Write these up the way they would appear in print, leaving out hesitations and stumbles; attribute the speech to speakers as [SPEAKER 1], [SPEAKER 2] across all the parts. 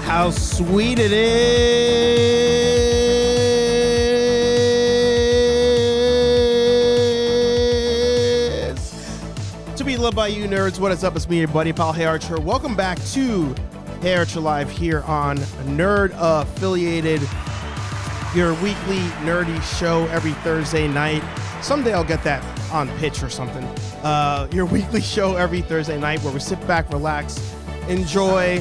[SPEAKER 1] how sweet it is to be loved by you nerds. What is up? It's me, your buddy pal HeyArcher. Welcome back to HeyArcher Live here on Nerd Affiliated, your weekly nerdy show every Thursday night. Someday I'll get that on pitch or something. Your weekly show every Thursday night where we sit back, relax, enjoy.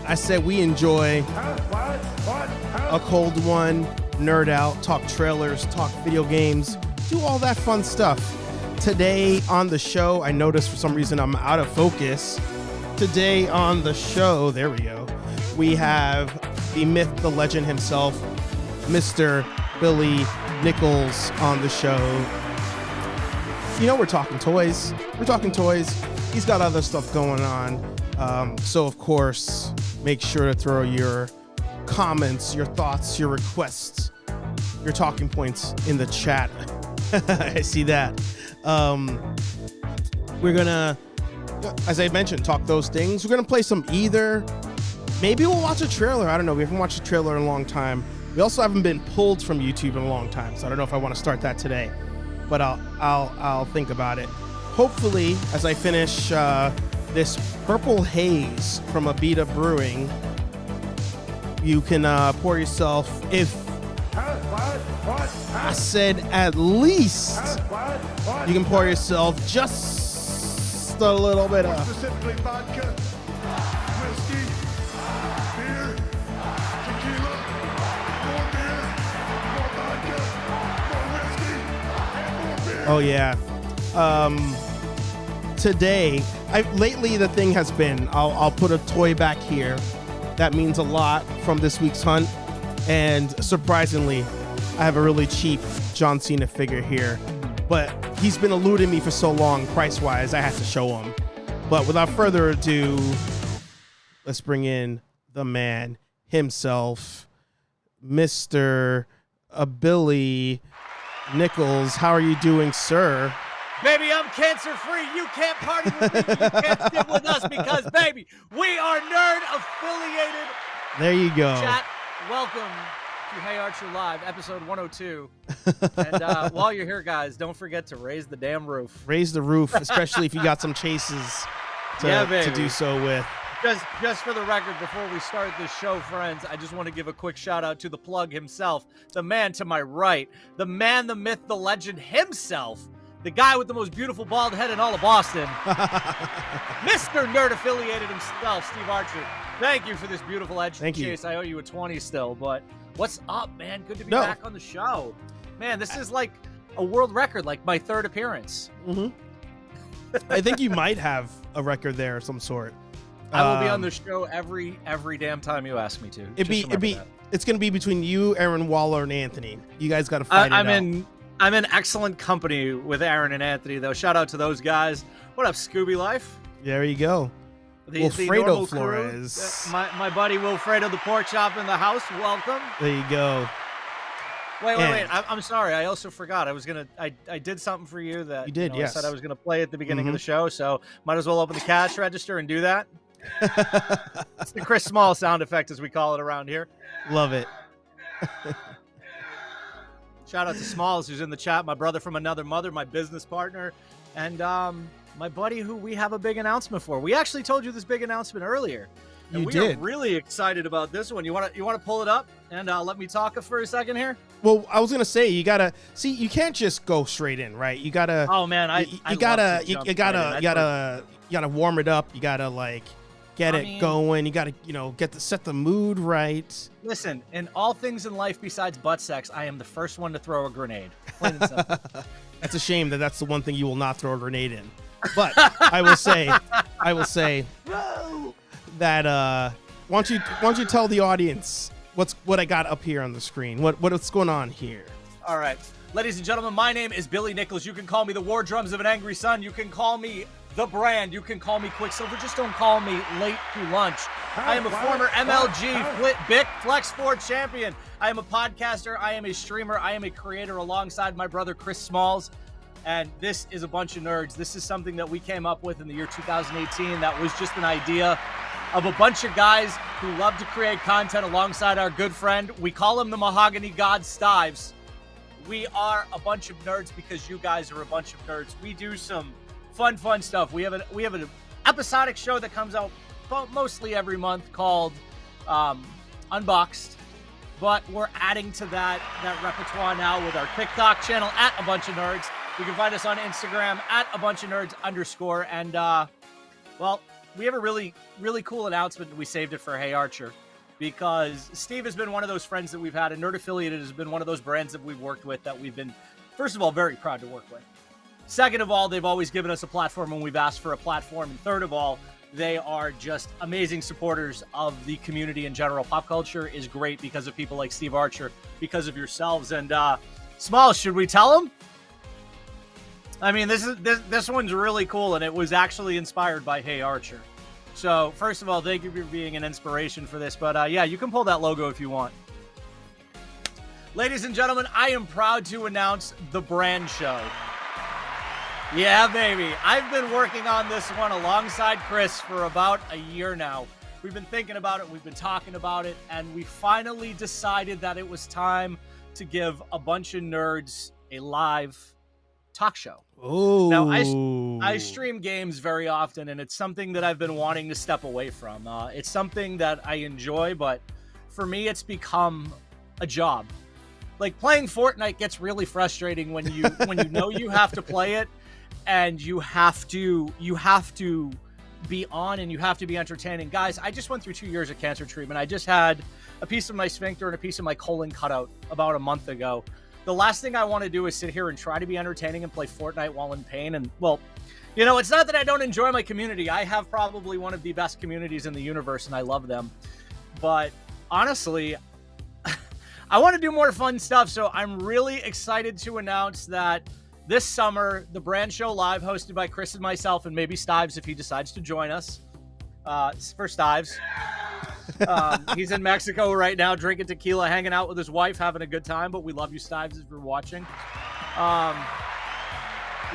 [SPEAKER 1] I said we enjoy a cold one, nerd out, talk trailers, talk video games, do all that fun stuff. Today on the show, I noticed for some reason I'm out of focus. Today on the show, there we go, we have the myth, the legend himself, Mr. Billy Nichols on the show. You know, we're talking toys. We're talking toys. He's got other stuff going on. So, of course, make sure to throw your comments, your thoughts, your requests, your talking points in the chat. I see that. We're going to, as I mentioned, talk those things. We're going to play some either. Maybe we'll watch a trailer. I don't know. We haven't watched a trailer in a long time. We also haven't been pulled from YouTube in a long time, so I don't know if I want to start that today. But I'll think about it. Hopefully, as I finish this Purple Haze from Abita Brewing, you can pour yourself, if I said at least, you can pour yourself just a little bit of
[SPEAKER 2] specifically vodka, whiskey, beer, tequila, more beer, more vodka, more whiskey, and more beer.
[SPEAKER 1] Oh yeah. Today, lately the thing has been, I'll put a toy back here. That means a lot from this week's hunt. And surprisingly, I have a really cheap John Cena figure here. But he's been eluding me for so long, price-wise, I had to show him. But without further ado, let's bring in the man himself, Mr. Billy Nichols. How are you doing, sir?
[SPEAKER 3] Baby, I'm cancer-free. You can't party with me. You can't sit with us because, baby, we are nerd-affiliated.
[SPEAKER 1] There you go.
[SPEAKER 3] Chat, welcome to HeyArcher Live, episode 102. And while you're here, guys, don't forget to raise the damn roof.
[SPEAKER 1] Raise the roof, especially if you got some chases to do so with.
[SPEAKER 3] Just for the record, before we start this show, friends, I just want to give a quick shout out to the plug himself, the man to my right, the man, the myth, the legend himself, the guy with the most beautiful bald head in all of Boston, Mr. Nerd Affiliated himself, Steve Archer. Thank you for this beautiful edge chase. I owe you a 20 still, but what's up, man? Good to be back on the show. Man, this is like a world record, like my third appearance.
[SPEAKER 1] Mm-hmm. I think you might have a record there of some sort.
[SPEAKER 3] I will be on the show every damn time you ask me to.
[SPEAKER 1] It's going to be between you, Aaron Waller, and Anthony. You guys got to fight it out.
[SPEAKER 3] I'm in excellent company with Aaron and Anthony, though. Shout out to those guys. What up, Scooby Life?
[SPEAKER 1] There you go. Wilfredo Flores.
[SPEAKER 3] My buddy Wilfredo, the pork chop in the house. Welcome.
[SPEAKER 1] There you go.
[SPEAKER 3] Wait. I'm sorry. I also forgot. I did something for you that
[SPEAKER 1] you did. Yes.
[SPEAKER 3] I said I was going to play at the beginning of the show, so might as well open the cash register and do that. It's the Chris Small sound effect, as we call it around here.
[SPEAKER 1] Love it.
[SPEAKER 3] Shout out to Smalls, who's in the chat, my brother from another mother, my business partner, and my buddy who we have a big announcement for. We actually told you this big announcement earlier. And we are really excited about this one. You want to pull it up and let me talk for a second here?
[SPEAKER 1] Well, I was gonna say you gotta see. You can't just go straight in, right? You gotta.
[SPEAKER 3] Oh man, you
[SPEAKER 1] gotta warm it up. You gotta get it going. You gotta set the mood right.
[SPEAKER 3] Listen, in all things in life besides butt sex, I am the first one to throw a grenade. Plain and simple.
[SPEAKER 1] That's a shame that that's the one thing you will not throw a grenade in. But I will say that why don't you tell the audience what I got up here on the screen? What's going on here?
[SPEAKER 3] All right. Ladies and gentlemen, my name is Billy Nichols. You can call me the War Drums of an Angry Son. You can call me The Brand. You can call me Quicksilver. Just don't call me late to lunch. I am a former MLG Bic Flex 4 champion. I am a podcaster. I am a streamer. I am a creator alongside my brother Chris Smalls. And this is a bunch of nerds. This is something that we came up with in the year 2018. That was just an idea. of a bunch of guys who love to create content alongside our good friend. We call him the Mahogany God Stives. We are a bunch of nerds because you guys are a bunch of nerds. We do some fun stuff. We have an episodic show that comes out mostly every month called Unboxed, but we're adding to that repertoire now with our TikTok channel at a bunch of nerds. You can find us on Instagram at a bunch of nerds _. And well, we have a really cool announcement. We saved it for HeyArcher because Steve has been one of those friends that we've had, and Nerd Affiliated has been one of those brands that we've worked with that we've been, first of all, very proud to work with. Second of all, they've always given us a platform when we've asked for a platform. And third of all, they are just amazing supporters of the community in general. Pop culture is great because of people like Steve Archer, because of yourselves. And Smalls, should we tell them? I mean, this one's really cool, and it was actually inspired by HeyArcher. So first of all, thank you for being an inspiration for this. But yeah, you can pull that logo if you want. Ladies and gentlemen, I am proud to announce the brand show. Yeah, baby. I've been working on this one alongside Chris for about a year now. We've been thinking about it. We've been talking about it. And we finally decided that it was time to give a bunch of nerds a live talk show.
[SPEAKER 1] Oh.
[SPEAKER 3] Now, I stream games very often, and it's something that I've been wanting to step away from. It's something that I enjoy, but for me, it's become a job. Like, playing Fortnite gets really frustrating when you know you have to play it. And you have to be on, and you have to be entertaining. Guys, I just went through 2 years of cancer treatment. I just had a piece of my sphincter and a piece of my colon cut out about a month ago. The last thing I want to do is sit here and try to be entertaining and play Fortnite while in pain. And, well, you know, it's not that I don't enjoy my community. I have probably one of the best communities in the universe, and I love them. But honestly, I want to do more fun stuff. So I'm really excited to announce that this summer, the brand show live, hosted by Chris and myself, and maybe Stives if he decides to join us. For Stives. He's in Mexico right now, drinking tequila, hanging out with his wife, having a good time, but we love you, Stives, if you're watching.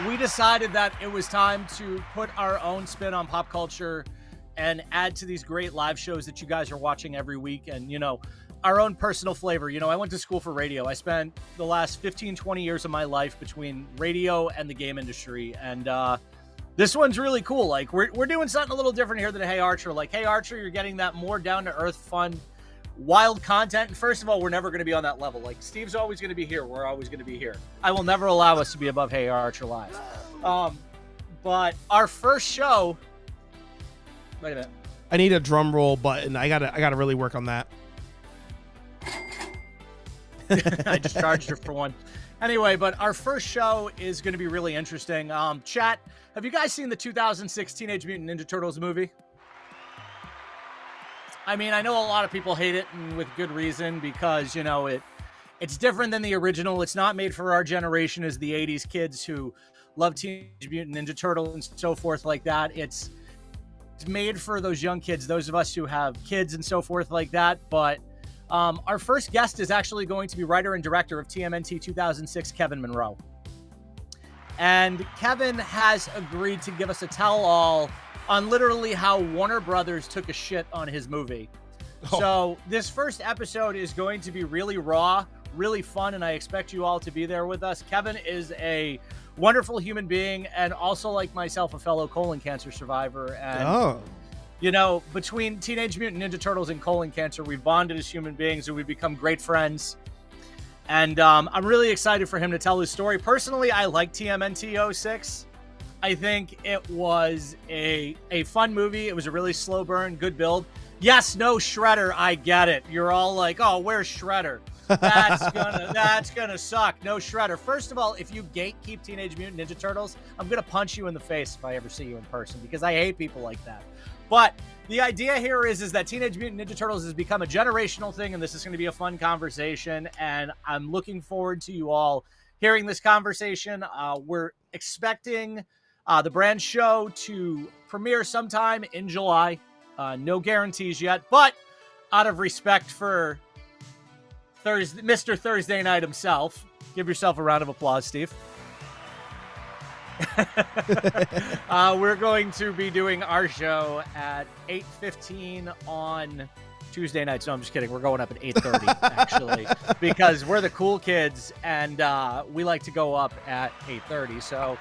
[SPEAKER 3] We decided that it was time to put our own spin on pop culture and add to these great live shows that you guys are watching every week. And, you know, our own personal flavor. You know, I went to school for radio. I spent the last 15, 20 years of my life between radio and the game industry. And this one's really cool. Like, we're doing something a little different here than HeyArcher. Like, HeyArcher, you're getting that more down-to-earth, fun, wild content. And first of all, we're never going to be on that level. Like, Steve's always going to be here. We're always going to be here. I will never allow us to be above HeyArcher Live. But our first show... Wait a minute.
[SPEAKER 1] I need a drum roll button. I gotta really work on that.
[SPEAKER 3] I just charged her for one. Anyway, but our first show is going to be really interesting. Chat, have you guys seen the 2006 Teenage Mutant Ninja Turtles movie? I mean, I know a lot of people hate it, and with good reason, because, you know, it's different than the original. It's not made for our generation as the 80s kids who love Teenage Mutant Ninja Turtles and so forth like that. It's made for those young kids, those of us who have kids and so forth like that, but our first guest is actually going to be writer and director of TMNT 2006, Kevin Monroe. And Kevin has agreed to give us a tell-all on literally how Warner Brothers took a shit on his movie. Oh. So this first episode is going to be really raw, really fun, and I expect you all to be there with us. Kevin is a wonderful human being, and also, like myself, a fellow colon cancer survivor. And you know, between Teenage Mutant Ninja Turtles and colon cancer, we've bonded as human beings, and we've become great friends. And I'm really excited for him to tell his story. Personally, I like TMNT 06. I think it was a fun movie. It was a really slow burn, good build. Yes, no Shredder, I get it. You're all like, oh, where's Shredder? That's gonna suck. No Shredder. First of all, if you gatekeep Teenage Mutant Ninja Turtles, I'm gonna punch you in the face if I ever see you in person, because I hate people like that. But the idea here is that Teenage Mutant Ninja Turtles has become a generational thing, and this is going to be a fun conversation, and I'm looking forward to you all hearing this conversation. We're expecting the brand show to premiere sometime in July. No guarantees yet, but out of respect for Mr. Thursday Night himself, give yourself a round of applause, Steve. We're going to be doing our show at 8:15 on Tuesday nights. No, I'm just kidding. We're going up at 8:30 actually, because we're the cool kids and we like to go up at 8:30. So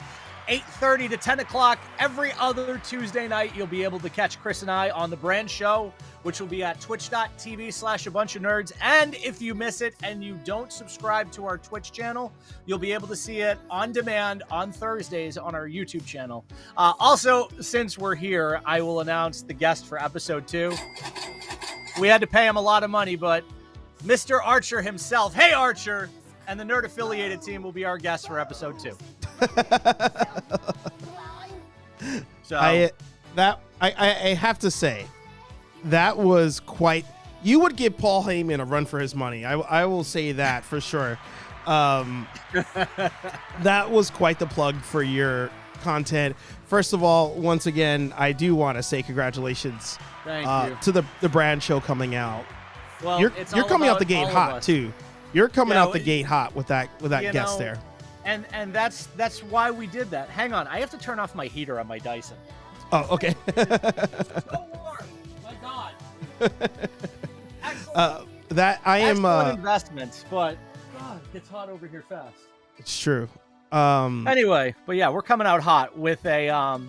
[SPEAKER 3] 8:30 to 10 o'clock every other Tuesday night, you'll be able to catch Chris and I on the brand show, which will be at twitch.tv/abunchofnerds. And if you miss it and you don't subscribe to our Twitch channel, you'll be able to see it on demand on Thursdays on our YouTube channel. Also, since we're here, I will announce the guest for episode 2. We had to pay him a lot of money, but Mr. Archer himself, HeyArcher, and the Nerd affiliated team will be our guests for episode 2. So
[SPEAKER 1] I have to say, that was quite. You would give Paul Heyman a run for his money. I will say that for sure. That was quite the plug for your content. First of all, once again, I do want to say congratulations to the brand show coming out.
[SPEAKER 3] Well,
[SPEAKER 1] you're
[SPEAKER 3] it's
[SPEAKER 1] coming out the gate hot
[SPEAKER 3] us.
[SPEAKER 1] too. You're coming out the
[SPEAKER 3] it-
[SPEAKER 1] gate hot with that guest there.
[SPEAKER 3] And that's why we did that. Hang on, I have to turn off my heater on my Dyson.
[SPEAKER 1] Oh, okay.
[SPEAKER 3] It's so warm. My God. Excellent.
[SPEAKER 1] That I am.
[SPEAKER 3] Excellent investment, but God, it gets hot over here fast.
[SPEAKER 1] It's true.
[SPEAKER 3] Anyway, but yeah, we're coming out hot with a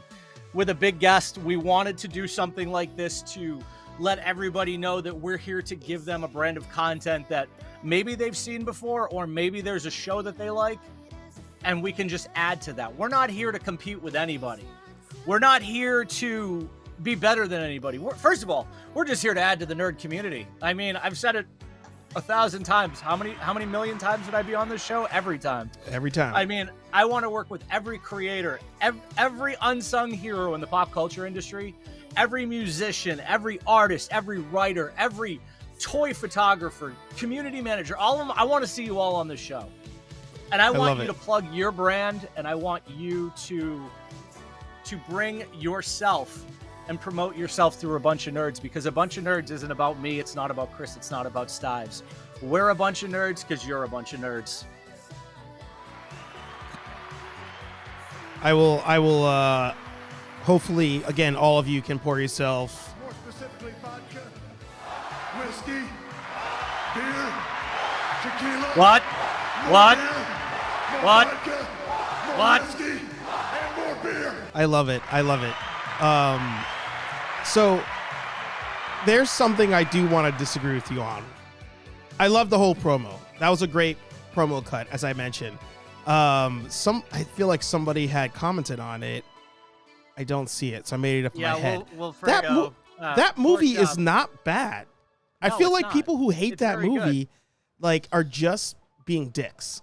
[SPEAKER 3] big guest. We wanted to do something like this to let everybody know that we're here to give them a brand of content that maybe they've seen before, or maybe there's a show that they like, and we can just add to that. We're not here to compete with anybody. We're not here to be better than anybody. First of all, we're just here to add to the nerd community. I mean, I've said it 1,000 times. How many million times would I be on this show? Every time.
[SPEAKER 1] Every time.
[SPEAKER 3] I mean, I want to work with every creator, every unsung hero in the pop culture industry, every musician, every artist, every writer, every toy photographer, community manager, all of them. I want to see you all on this show. And I want you to plug your brand, and I want you to bring yourself and promote yourself through a bunch of nerds, because a bunch of nerds isn't about me. It's not about Chris. It's not about Stives. We're a bunch of nerds because you're a bunch of nerds.
[SPEAKER 1] I will hopefully, again, all of you can pour yourself.
[SPEAKER 2] More specifically, vodka, whiskey, beer, tequila.
[SPEAKER 3] What?
[SPEAKER 2] More
[SPEAKER 3] What?
[SPEAKER 2] beer, more
[SPEAKER 3] What?
[SPEAKER 2] vodka, more
[SPEAKER 3] What?
[SPEAKER 2] whiskey, and more beer.
[SPEAKER 1] I love it. I love it. So there's something I do want to disagree with you on. I love the whole promo. That was a great promo cut, as I mentioned. I feel like somebody had commented on it. I don't see it, so I made it up in my head. That movie is not bad. I
[SPEAKER 3] No,
[SPEAKER 1] feel
[SPEAKER 3] it's
[SPEAKER 1] like
[SPEAKER 3] not.
[SPEAKER 1] people who hate
[SPEAKER 3] It's
[SPEAKER 1] that
[SPEAKER 3] very
[SPEAKER 1] movie, like, are just being dicks.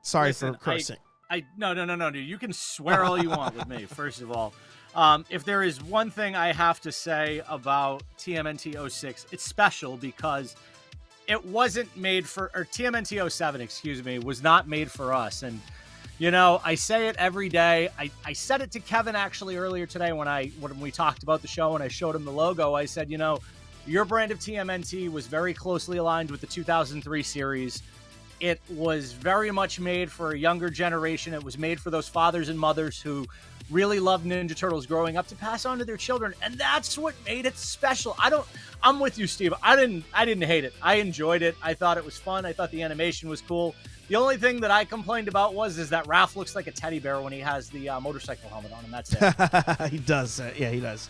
[SPEAKER 1] Sorry
[SPEAKER 3] Listen,
[SPEAKER 1] for cursing.
[SPEAKER 3] No, dude. You can swear all you want with me, first of all. If there is one thing I have to say about TMNT 06, it's special because it wasn't made for, or TMNT 07, excuse me, was not made for us. And, you know, I say it every day. I said it to Kevin actually earlier today when we talked about the show and I showed him the logo. I said, you know, your brand of TMNT was very closely aligned with the 2003 series. It was very much made for a younger generation. It was made for those fathers and mothers who really loved Ninja Turtles growing up to pass on to their children. And that's what made it special. I'm with you, Steve. I didn't hate it. I enjoyed it. I thought it was fun. I thought the animation was cool. The only thing that I complained about is that Raph looks like a teddy bear when he has the motorcycle helmet on, and that's it.
[SPEAKER 1] He does. Yeah, he does.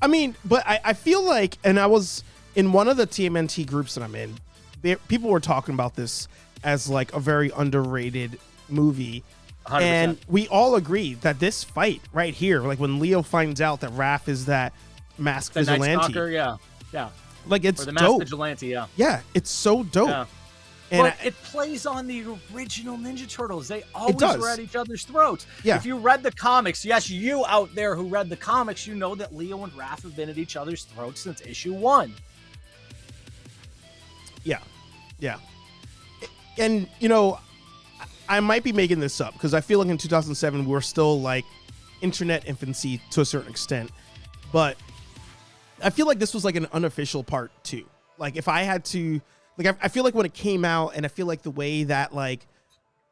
[SPEAKER 1] I mean, but I feel like, and I was in one of the TMNT groups that I'm in, people were talking about this as like a very underrated movie.
[SPEAKER 3] 100%.
[SPEAKER 1] And we all agree that this fight right here, like when Leo finds out that Raph is that masked
[SPEAKER 3] The Night
[SPEAKER 1] vigilante,
[SPEAKER 3] Stalker, yeah.
[SPEAKER 1] like it's
[SPEAKER 3] Or the masked
[SPEAKER 1] dope.
[SPEAKER 3] vigilante, yeah.
[SPEAKER 1] Yeah, it's so dope.
[SPEAKER 3] Yeah.
[SPEAKER 1] And
[SPEAKER 3] But it plays on the original Ninja Turtles. They always
[SPEAKER 1] does.
[SPEAKER 3] were at each other's throats.
[SPEAKER 1] Yeah.
[SPEAKER 3] If you read the comics, yes, you out there who read the comics, you know that Leo and Raph have been at each other's throats since issue 1.
[SPEAKER 1] Yeah. And, you know, I might be making this up because I feel like in 2007, we were still like internet infancy to a certain extent. But I feel like this was like an unofficial part too. Like if I had to, like, I feel like when it came out and I feel like the way that like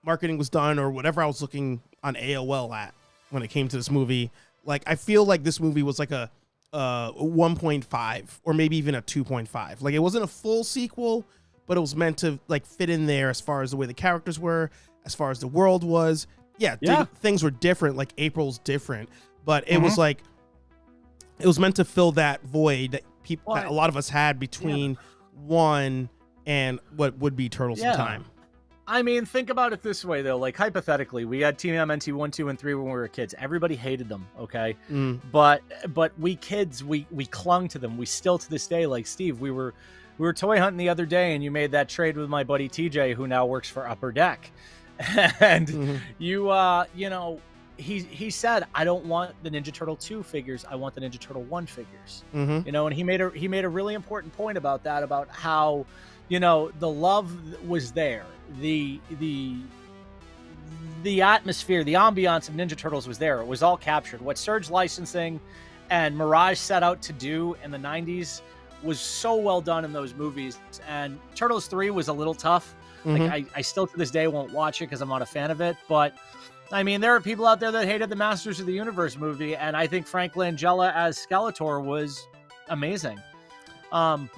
[SPEAKER 1] marketing was done or whatever I was looking on AOL at, when it came to this movie. Like, I feel like this movie was like a 1.5 or maybe even a 2.5. Like, it wasn't a full sequel, but it was meant to like fit in there as far as the way the characters were, as far as the world was. Yeah. Things were different. Like, April's different, but it was like, it was meant to fill that void that people, that a lot of us had between one and what would be Turtles in Time.
[SPEAKER 3] I mean, think about it this way, though. Like, hypothetically, we had Team MNT 1, 2, and 3 when we were kids. Everybody hated them, okay? But we kids, we clung to them. We still, to this day, like, Steve, we were toy hunting the other day, and you made that trade with my buddy TJ, who now works for Upper Deck. And you know, he said, I don't want the Ninja Turtle 2 figures. I want the Ninja Turtle 1 figures. You know, and he made a really important point about that, about how, you know, the love was there. The atmosphere, the ambiance of Ninja Turtles was there. It was all captured. What Surge Licensing and Mirage set out to do in the 90s was so well done in those movies. And Turtles 3 was a little tough. Like, I still to this day won't watch it because I'm not a fan of it. But I mean, there are people out there that hated the Masters of the Universe movie, and I think Frank Langella as Skeletor was amazing. But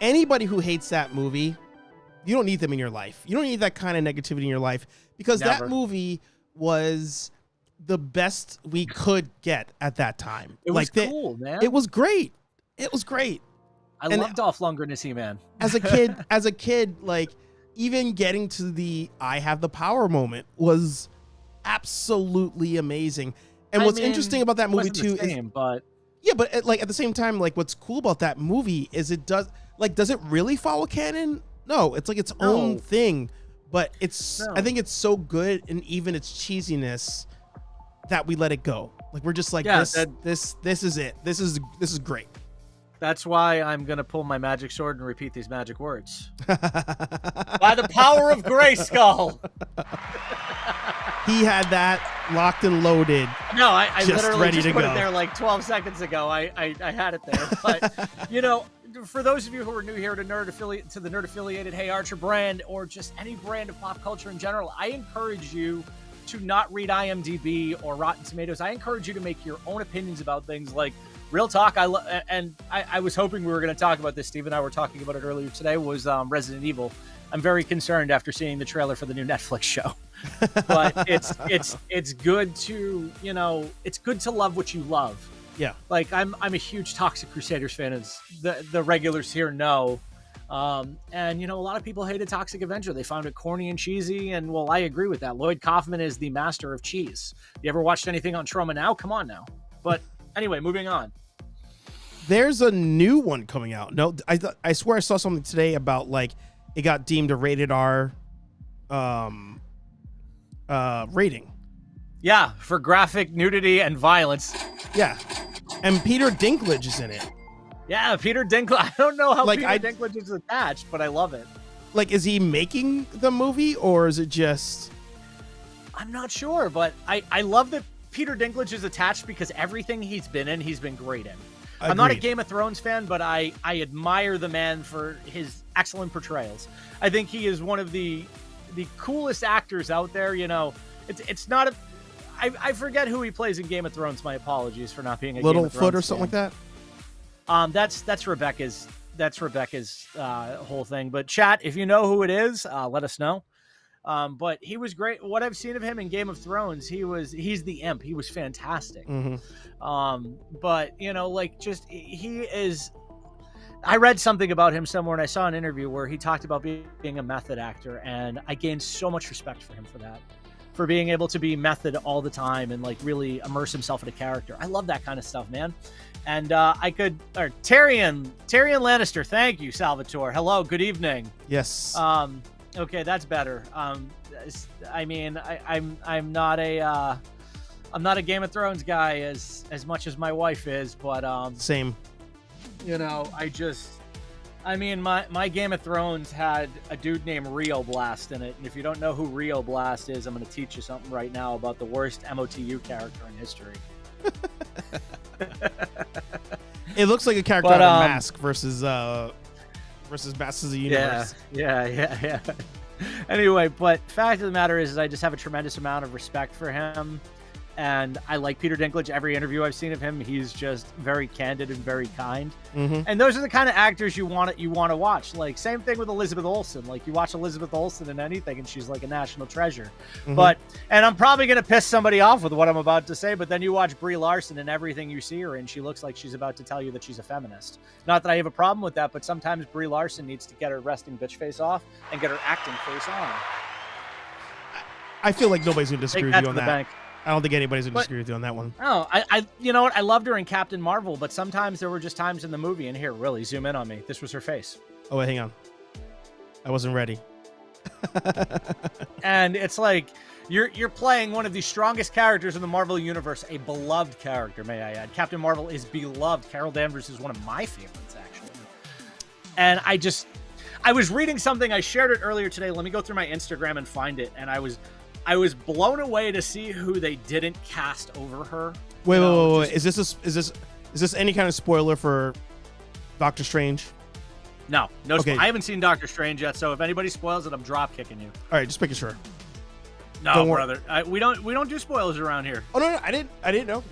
[SPEAKER 1] anybody who hates that movie, you don't need them in your life. You don't need that kind of negativity in your life, because that movie was the best we could get at that time.
[SPEAKER 3] It was cool, man.
[SPEAKER 1] It was great. It was great.
[SPEAKER 3] I loved Dolph Lundgren as He-Man.
[SPEAKER 1] As a kid, like, even getting to the I have the power moment was absolutely amazing. And what's interesting about that movie too is, like, at the same time, like, what's cool about that movie is does it really follow canon? No, it's like its own thing, but I think it's so good, and even its cheesiness, that we let it go. Like, we're just like, this is it. This is great.
[SPEAKER 3] That's why I'm going to pull my magic sword and repeat these magic words. By the power of Grayskull.
[SPEAKER 1] He had that locked and loaded.
[SPEAKER 3] No, I literally just put it there like 12 seconds ago. I had it there. But, you know, for those of you who are new here to the Nerd Affiliated HeyArcher brand, or just any brand of pop culture in general, I encourage you to not read IMDb or Rotten Tomatoes. I encourage you to make your own opinions about things. Like, real talk, I was hoping we were going to talk about this. Steve and I were talking about it earlier today, was Resident Evil. I'm very concerned after seeing the trailer for the new Netflix show. But it's good to, you know, it's good to love what you love.
[SPEAKER 1] Yeah.
[SPEAKER 3] Like, I'm a huge Toxic Crusaders fan, as the regulars here know. And, you know, a lot of people hated Toxic Avenger. They found it corny and cheesy, and, well, I agree with that. Lloyd Kaufman is the master of cheese. You ever watched anything on Trauma Now? Come on now. But anyway, moving on.
[SPEAKER 1] There's a new one coming out. No, I swear I saw something today about, like, it got deemed a rated R rating.
[SPEAKER 3] Yeah, for graphic nudity and violence.
[SPEAKER 1] Yeah. And Peter Dinklage is in it.
[SPEAKER 3] Yeah, Peter Dinklage. I don't know how Peter Dinklage is attached, but I love it.
[SPEAKER 1] Like, is he making the movie, or is it just...
[SPEAKER 3] I'm not sure, but I love that Peter Dinklage is attached, because everything he's been in, he's been great in.
[SPEAKER 1] Agreed.
[SPEAKER 3] I'm not a Game of Thrones fan, but I admire the man for his excellent portrayals. I think he is one of the coolest actors out there. You know, it's not a... I forget who he plays in Game of Thrones. My apologies for not being a Game of Thrones
[SPEAKER 1] Littlefoot or something
[SPEAKER 3] fan.
[SPEAKER 1] like that.
[SPEAKER 3] That's Rebecca's whole thing. But chat, if you know who it is, let us know. But he was great. What I've seen of him in Game of Thrones, he's the imp. He was fantastic. But, you know, like, just, he is... I read something about him somewhere, and I saw an interview where he talked about being a method actor, and I gained so much respect for him for that. For being able to be method all the time and, like, really immerse himself in a character. I love that kind of stuff, man. And Tyrion Lannister, thank you, Salvatore. Hello, good evening.
[SPEAKER 1] Yes.
[SPEAKER 3] Okay, that's better. I mean, I'm not a Game of Thrones guy as much as my wife is, but
[SPEAKER 1] same.
[SPEAKER 3] You know, my Game of Thrones had a dude named Rio Blast in it, and if you don't know who Rio Blast is, I'm going to teach you something right now about the worst MOTU character in history.
[SPEAKER 1] It looks like a character out of Mask versus Masters of the Universe.
[SPEAKER 3] Yeah. Anyway, but fact of the matter is I just have a tremendous amount of respect for him. And I like Peter Dinklage. Every interview I've seen of him, he's just very candid and very kind. And those are the kind of actors you want to watch. Like, same thing with Elizabeth Olsen. Like, you watch Elizabeth Olsen in anything, and she's like a national treasure. And I'm probably going to piss somebody off with what I'm about to say, but then you watch Brie Larson and everything you see her in, she looks like she's about to tell you that she's a feminist. Not that I have a problem with that, but sometimes Brie Larson needs to get her resting bitch face off and get her acting face on.
[SPEAKER 1] I feel like nobody's going to disagree with you on that.
[SPEAKER 3] Bank.
[SPEAKER 1] I don't think anybody's going to disagree with you on that one.
[SPEAKER 3] Oh, I you know what? I loved her in Captain Marvel, but sometimes there were just times in the movie, and here, really, zoom in on me. This was her face.
[SPEAKER 1] Oh, wait, hang on. I wasn't ready.
[SPEAKER 3] And it's like, you're playing one of the strongest characters in the Marvel Universe, a beloved character, may I add. Captain Marvel is beloved. Carol Danvers is one of my favorites, actually. And I was reading something, I shared it earlier today. Let me go through my Instagram and find it, and I was blown away to see who they didn't cast over her.
[SPEAKER 1] Wait. Is this any kind of spoiler for Doctor Strange?
[SPEAKER 3] No.
[SPEAKER 1] Okay.
[SPEAKER 3] I haven't seen Doctor Strange yet, so if anybody spoils it, I'm drop kicking you.
[SPEAKER 1] All right, just making sure.
[SPEAKER 3] No, brother. We don't do spoilers around here.
[SPEAKER 1] Oh no, I didn't know.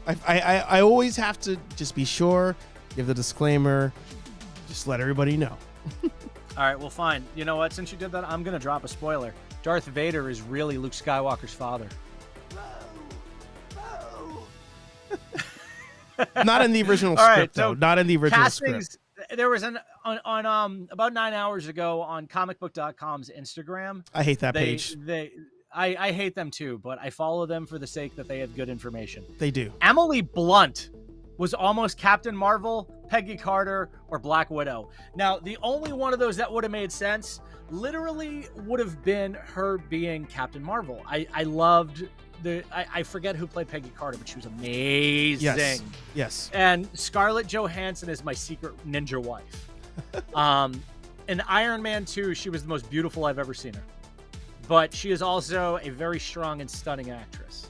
[SPEAKER 1] I always have to just be sure, give the disclaimer, just let everybody know.
[SPEAKER 3] All right, well, fine. You know what? Since you did that, I'm gonna drop a spoiler. Darth Vader is really Luke Skywalker's father.
[SPEAKER 1] Not in the original script, though. Not in the original script.
[SPEAKER 3] There was on about 9 hours ago on comicbook.com's Instagram.
[SPEAKER 1] I hate that page.
[SPEAKER 3] I hate them too, but I follow them for the sake that they have good information.
[SPEAKER 1] They do.
[SPEAKER 3] Emily Blunt was almost Captain Marvel, Peggy Carter, or Black Widow. Now, the only one of those that would have made sense literally would have been her being Captain Marvel. I loved I forget who played Peggy Carter, but she was amazing.
[SPEAKER 1] Yes.
[SPEAKER 3] And Scarlett Johansson is my secret ninja wife. In Iron Man 2, she was the most beautiful I've ever seen her. But she is also a very strong and stunning actress.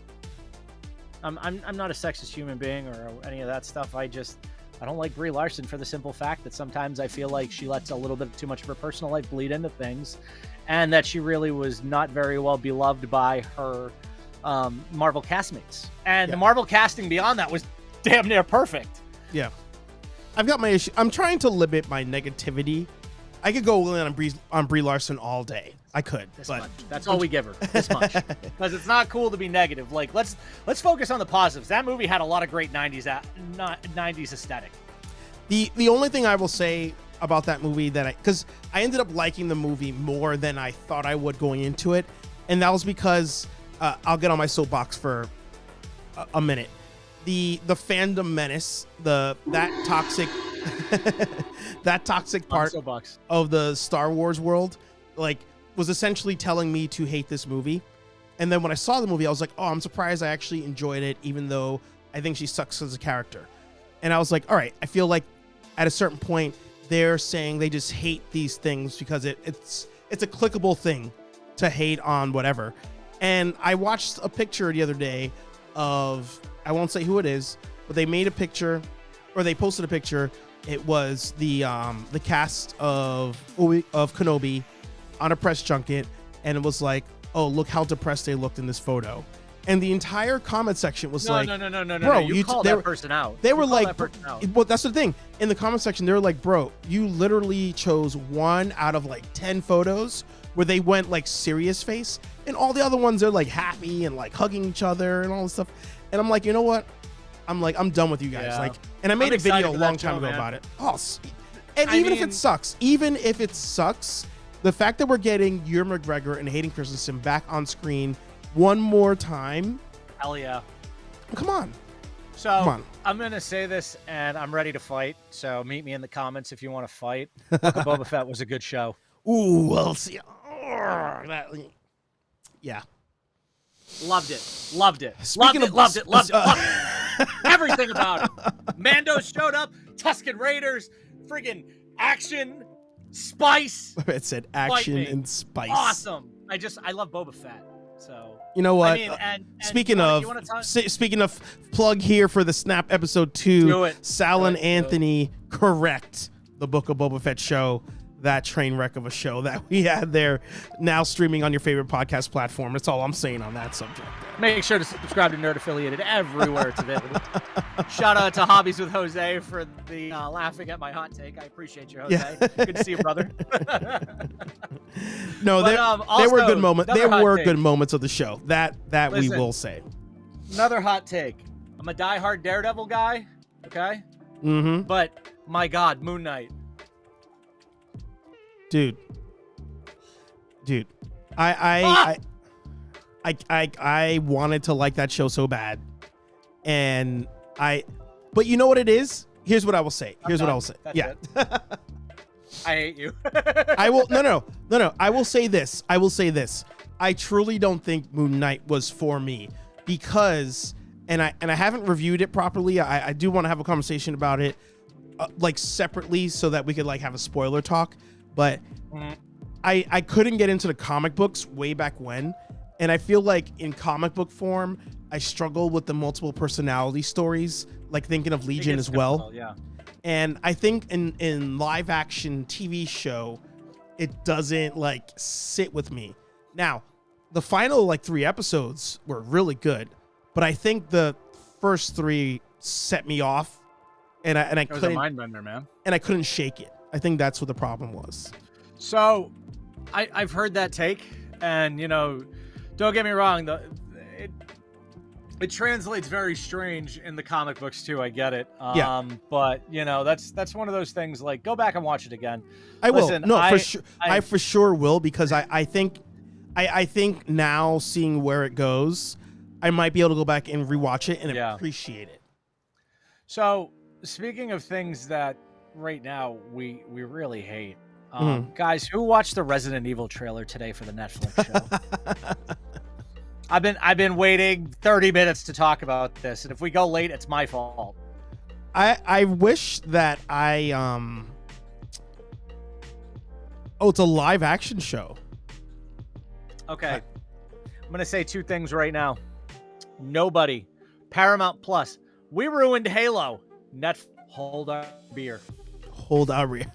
[SPEAKER 3] I'm not a sexist human being or any of that stuff. I don't like Brie Larson for the simple fact that sometimes I feel like she lets a little bit too much of her personal life bleed into things, and that she really was not very well beloved by her Marvel castmates. And the Marvel casting beyond that was damn near perfect.
[SPEAKER 1] Yeah. I've got my issue. I'm trying to limit my negativity. I could go on Brie Larson all day. I could.
[SPEAKER 3] Much. That's all we give her. This much. Because it's not cool to be negative. Like, let's focus on the positives. That movie had a lot of great 90s aesthetic.
[SPEAKER 1] The only thing I will say about that movie because I ended up liking the movie more than I thought I would going into it, and that was because I'll get on my soapbox for a minute. The fandom menace, that toxic that toxic part of the Star Wars world, like, was essentially telling me to hate this movie. And then when I saw the movie, I was like, oh, I'm surprised I actually enjoyed it, even though I think she sucks as a character. And I was like, all right, I feel like at a certain point they're saying they just hate these things because it's a clickable thing to hate on whatever. And I watched a picture the other day of, I won't say who it is, but they made a picture, or they posted a picture. It was the cast of Kenobi on a press junket, and it was like, oh, look how depressed they looked in this photo. And the entire comment section was
[SPEAKER 3] no, bro, you called that person out.
[SPEAKER 1] They were like, well, that's the thing. In the comment section, they were like, bro, you literally chose 1 out of like 10 photos where they went like serious face, and all the other ones they're like happy and like hugging each other and all this stuff. And I'm like, you know what? I'm done with you guys. Like, and I made a video a long time ago about it. Oh, and even if it sucks, the fact that we're getting Ewan McGregor and Hayden Christensen back on screen one more time.
[SPEAKER 3] Hell yeah.
[SPEAKER 1] Come on.
[SPEAKER 3] So
[SPEAKER 1] Come on.
[SPEAKER 3] I'm going to say this, and I'm ready to fight. So meet me in the comments if you want to fight. Boba Fett was a good show.
[SPEAKER 1] Ooh, we'll see. Yeah.
[SPEAKER 3] Loved it. Loved it. Loved it. Everything about it. Mando showed up. Tusken Raiders. Friggin' action. Spice.
[SPEAKER 1] It said action and spice.
[SPEAKER 3] Awesome. I love Boba Fett. So
[SPEAKER 1] you know what?
[SPEAKER 3] I mean,
[SPEAKER 1] speaking of plug here for the Snap episode 2, Sal and Anthony correct the Book of Boba Fett show. that train wreck of a show that we had there, now streaming on your favorite podcast platform. That's all I'm saying on that subject.
[SPEAKER 3] Make sure to subscribe to Nerd Affiliated everywhere it's available. Shout out to Hobbies with Jose for the laughing at my hot take. I appreciate you, Jose.
[SPEAKER 1] Yeah.
[SPEAKER 3] Good to see you, brother.
[SPEAKER 1] No,
[SPEAKER 3] But,
[SPEAKER 1] there were good moments. There
[SPEAKER 3] another hot
[SPEAKER 1] were
[SPEAKER 3] take.
[SPEAKER 1] good moments of the show. That
[SPEAKER 3] Listen.
[SPEAKER 1] we will say.
[SPEAKER 3] Another hot take. I'm a diehard Daredevil guy, okay?
[SPEAKER 1] Mm-hmm.
[SPEAKER 3] But my God, Moon Knight.
[SPEAKER 1] Dude,
[SPEAKER 3] Ah!
[SPEAKER 1] I wanted to like that show so bad, but you know what it is? Here's what I will say.
[SPEAKER 3] That's
[SPEAKER 1] Yeah.
[SPEAKER 3] it. I hate you.
[SPEAKER 1] I will no. I will say this. I truly don't think Moon Knight was for me because, and I haven't reviewed it properly. I do want to have a conversation about it, like separately, so that we could like have a spoiler talk. But I couldn't get into the comic books way back when, and I feel like in comic book form, I struggle with the multiple personality stories, like thinking of Legion as well.
[SPEAKER 3] Yeah.
[SPEAKER 1] And I think in live action TV show, it doesn't like sit with me. Now, the final like 3 episodes were really good, but I think the first 3 set me off, and I
[SPEAKER 3] It was a
[SPEAKER 1] couldn't,
[SPEAKER 3] mind bender, man.
[SPEAKER 1] and I couldn't shake it. I think that's what the problem was.
[SPEAKER 3] So, I've heard that take, and don't get me wrong, it translates very strange in the comic books too. I get it.
[SPEAKER 1] Yeah.
[SPEAKER 3] But that's one of those things. Like, go back and watch it again.
[SPEAKER 1] I will.
[SPEAKER 3] Listen,
[SPEAKER 1] No, for sure. I for sure will, because I think now, seeing where it goes, I might be able to go back and rewatch it and appreciate it.
[SPEAKER 3] So, speaking of things that right now we really hate, guys, who watched the Resident Evil trailer today for the Netflix show? I've been waiting 30 minutes to talk about this, and if we go late, it's my fault.
[SPEAKER 1] I wish that it's a live action show.
[SPEAKER 3] Okay. I'm gonna say 2 things right now. Nobody. Paramount Plus. We ruined Halo. Hold our beer.
[SPEAKER 1] Hold our beer.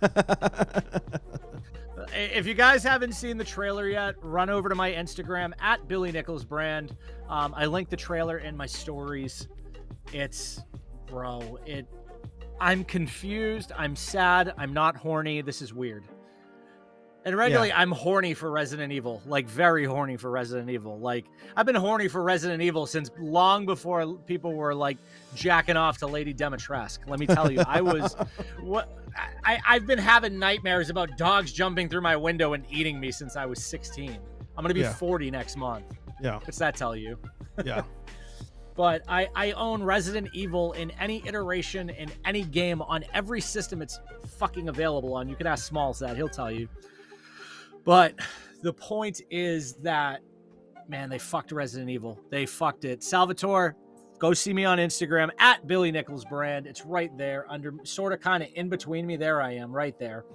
[SPEAKER 3] If you guys haven't seen the trailer yet, run over to my Instagram at Billy Nichols Brand. I linked the trailer in my stories. I'm confused. I'm sad. I'm not horny. This is weird. And regularly, I'm horny for Resident Evil, like very horny for Resident Evil. Like, I've been horny for Resident Evil since long before people were like jacking off to Lady Dimitrescu. Let me tell you, I've been having nightmares about dogs jumping through my window and eating me since I was 16. I'm gonna be 40 next month.
[SPEAKER 1] Yeah.
[SPEAKER 3] What's that tell you?
[SPEAKER 1] Yeah.
[SPEAKER 3] But I own Resident Evil in any iteration, in any game, on every system it's fucking available on. You can ask Smalls that, he'll tell you. But the point is that, man, they fucked Resident Evil. They fucked it. Salvatore, go see me on Instagram at Billy Nichols Brand. It's right there, under sort of kind of in between me. There I am, right there.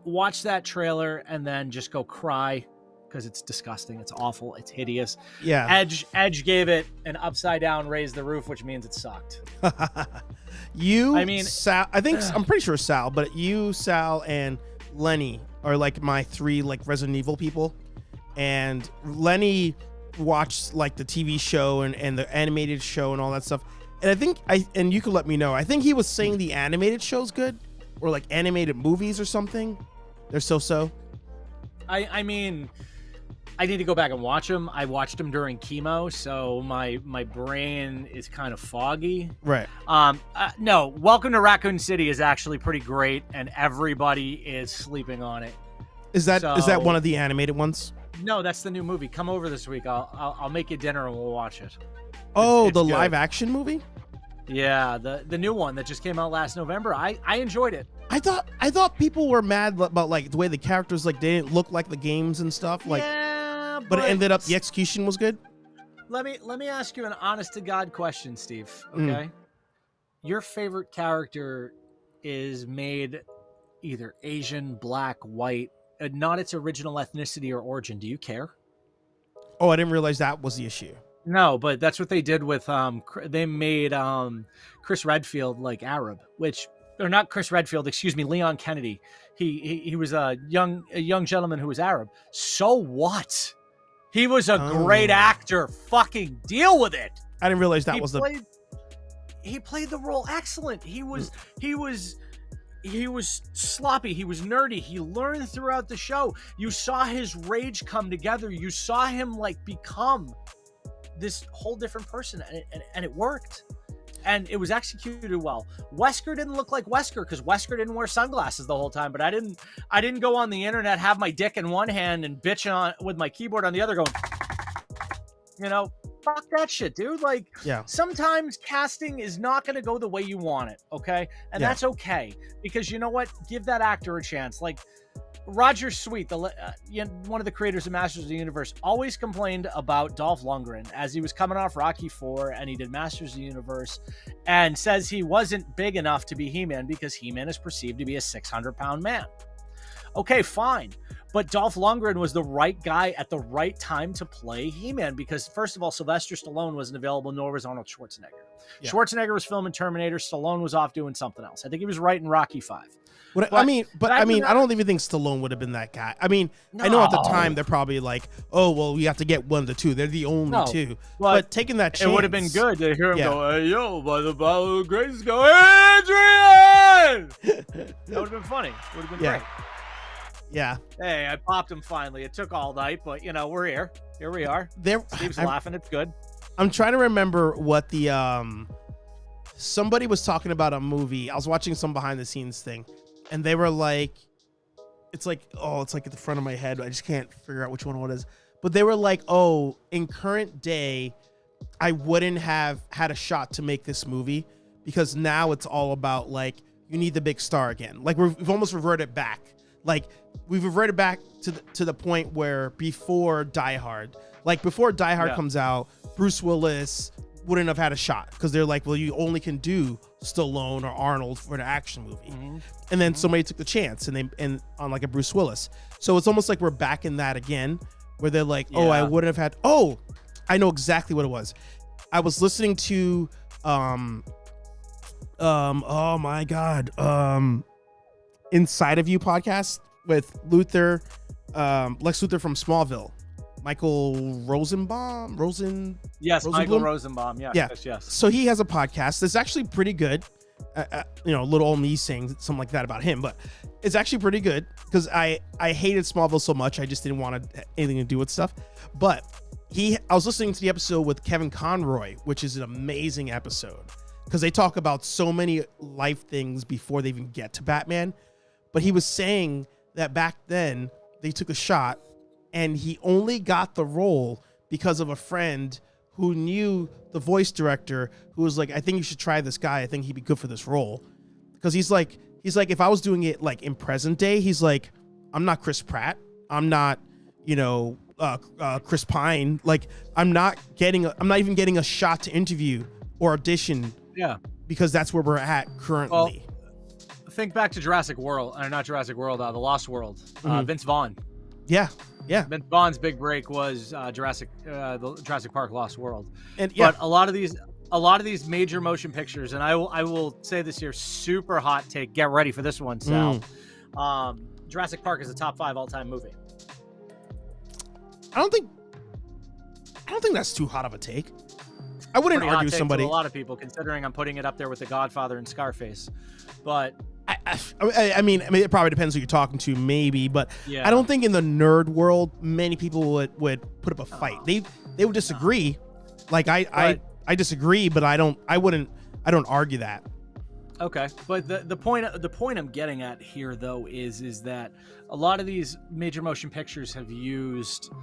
[SPEAKER 3] Watch that trailer and then just go cry, because it's disgusting. It's awful. It's hideous.
[SPEAKER 1] Yeah.
[SPEAKER 3] Edge gave it an upside down raise the roof, which means it sucked.
[SPEAKER 1] Sal, I'm pretty sure Sal, but you, Sal, and Lenny are like my 3 like Resident Evil people. And Lenny watched like the TV show and the animated show and all that stuff. And I think and you could let me know. I think he was saying the animated show's good, or like animated movies or something. They're so.
[SPEAKER 3] I mean, I need to go back and watch them. I watched them during chemo, so my brain is kind of foggy.
[SPEAKER 1] Right.
[SPEAKER 3] No, Welcome to Raccoon City is actually pretty great, and everybody is sleeping on it.
[SPEAKER 1] Is that one of the animated ones?
[SPEAKER 3] No, that's the new movie. Come over this week. I'll make you dinner and we'll watch it.
[SPEAKER 1] It's the
[SPEAKER 3] good.
[SPEAKER 1] live action movie?
[SPEAKER 3] Yeah, the new one that just came out last November. I enjoyed it.
[SPEAKER 1] I thought people were mad about like the way the characters like they didn't look like the games and stuff. Like,
[SPEAKER 3] yeah,
[SPEAKER 1] but it ended up the execution was good.
[SPEAKER 3] Let me ask you an honest to God question, Steve. Okay, your favorite character is made either Asian, black, white, not its original ethnicity or origin. Do you care?
[SPEAKER 1] Oh, I didn't realize that was the issue.
[SPEAKER 3] No, but that's what they did with they made Chris Redfield like Arab, which or not Chris Redfield, excuse me, Leon Kennedy. He was a young gentleman who was Arab. So what? He was a great actor. Fucking deal with it.
[SPEAKER 1] I didn't realize that was
[SPEAKER 3] He played the role excellent. He was sloppy. He was nerdy. He learned throughout the show. You saw his rage come together. You saw him like become this whole different person, and it worked. And it was executed well. Wesker didn't look like Wesker because Wesker didn't wear sunglasses the whole time. But I didn't go on the internet, have my dick in one hand and bitch on with my keyboard on the other, going, fuck that shit, dude. Like, sometimes casting is not going to go the way you want it, okay? And that's okay, because you know what? Give that actor a chance. Like, Roger Sweet, one of the creators of Masters of the Universe, always complained about Dolph Lundgren as he was coming off Rocky IV and he did Masters of the Universe, and says he wasn't big enough to be He-Man because He-Man is perceived to be a 600-pound man. Okay, fine. But Dolph Lundgren was the right guy at the right time to play He-Man because, first of all, Sylvester Stallone wasn't available, nor was Arnold Schwarzenegger. Yeah. Schwarzenegger was filming Terminator. Stallone was off doing something else. I think he was writing Rocky V.
[SPEAKER 1] I don't even think Stallone would have been that guy. I mean, no. I know at the time they're probably like, oh, well, we have to get one of the two. They're the only two. But taking that chance.
[SPEAKER 3] It would have been good to hear him go, hey, yo, by the power of grace, go, Adrian! That would have been funny. It would have been great.
[SPEAKER 1] Yeah.
[SPEAKER 3] Hey, I popped him finally. It took all night, but, we're here. Here we are. Steve's laughing. It's good.
[SPEAKER 1] I'm trying to remember what the, somebody was talking about a movie. I was watching some behind the scenes thing, and they were like, it's like at the front of my head. I just can't figure out which one it is. But they were like, oh, in current day, I wouldn't have had a shot to make this movie because now it's all about, like, you need the big star again. Like, we've almost reverted back. Like, we've reverted back to the point where before Die Hard comes out, Bruce Willis wouldn't have had a shot because they're like, well, you only can do Stallone or Arnold for an action movie. Mm-hmm. And then somebody took the chance and on like a Bruce Willis. So it's almost like we're back in that again, where they're like, oh, I wouldn't have had. Oh, I know exactly what it was. I was listening to, oh my God, Inside of You podcast with Lex Luthor from Smallville, Michael Rosenbaum.
[SPEAKER 3] Yes, Michael Rosenbaum. Yes.
[SPEAKER 1] So he has a podcast that's actually pretty good. Little old me saying something like that about him, but it's actually pretty good because I hated Smallville so much. I just didn't want anything to do with stuff. But I was listening to the episode with Kevin Conroy, which is an amazing episode because they talk about so many life things before they even get to Batman. But he was saying that back then they took a shot and he only got the role because of a friend who knew the voice director who was like, I think you should try this guy. I think he'd be good for this role. Because he's like, if I was doing it like in present day, he's like, I'm not Chris Pratt. I'm not, Chris Pine. Like, I'm not even getting a shot to interview or audition.
[SPEAKER 3] Yeah.
[SPEAKER 1] Because that's where we're at currently.
[SPEAKER 3] Well, think back to Jurassic World, or not Jurassic World, The Lost World. Vince Vaughn.
[SPEAKER 1] Yeah.
[SPEAKER 3] Vince Vaughn's big break was the Jurassic Park Lost World.
[SPEAKER 1] But
[SPEAKER 3] a lot of these major motion pictures, and I will say this here, super hot take. Get ready for this one, Sal. Jurassic Park is a top 5 all-time movie.
[SPEAKER 1] I don't think that's too hot of a take. I wouldn't argue somebody.
[SPEAKER 3] To a lot of people, considering I'm putting it up there with The Godfather and Scarface, but
[SPEAKER 1] I mean, it probably depends who you're talking to, maybe, but I don't think in the nerd world many people would put up a fight. They would disagree. Like I disagree, but I don't argue that.
[SPEAKER 3] Okay, but the point I'm getting at here though is that a lot of these major motion pictures have used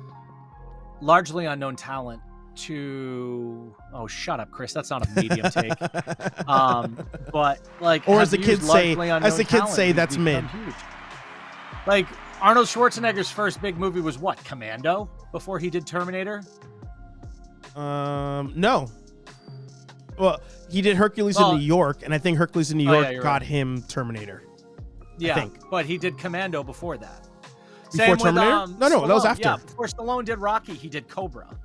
[SPEAKER 3] largely unknown talent to shut up, Chris, that's not a medium take. But like,
[SPEAKER 1] or as the kids say that's mid.
[SPEAKER 3] Huge. Like Arnold Schwarzenegger's first big movie was what, Commando, before he did Terminator?
[SPEAKER 1] No. Well, he did Hercules in New York, and I think Hercules in New York got him Terminator.
[SPEAKER 3] Yeah,
[SPEAKER 1] I think.
[SPEAKER 3] But he did Commando before that.
[SPEAKER 1] Before Terminator? No, that was after.
[SPEAKER 3] Yeah, before Stallone did Rocky, he did Cobra.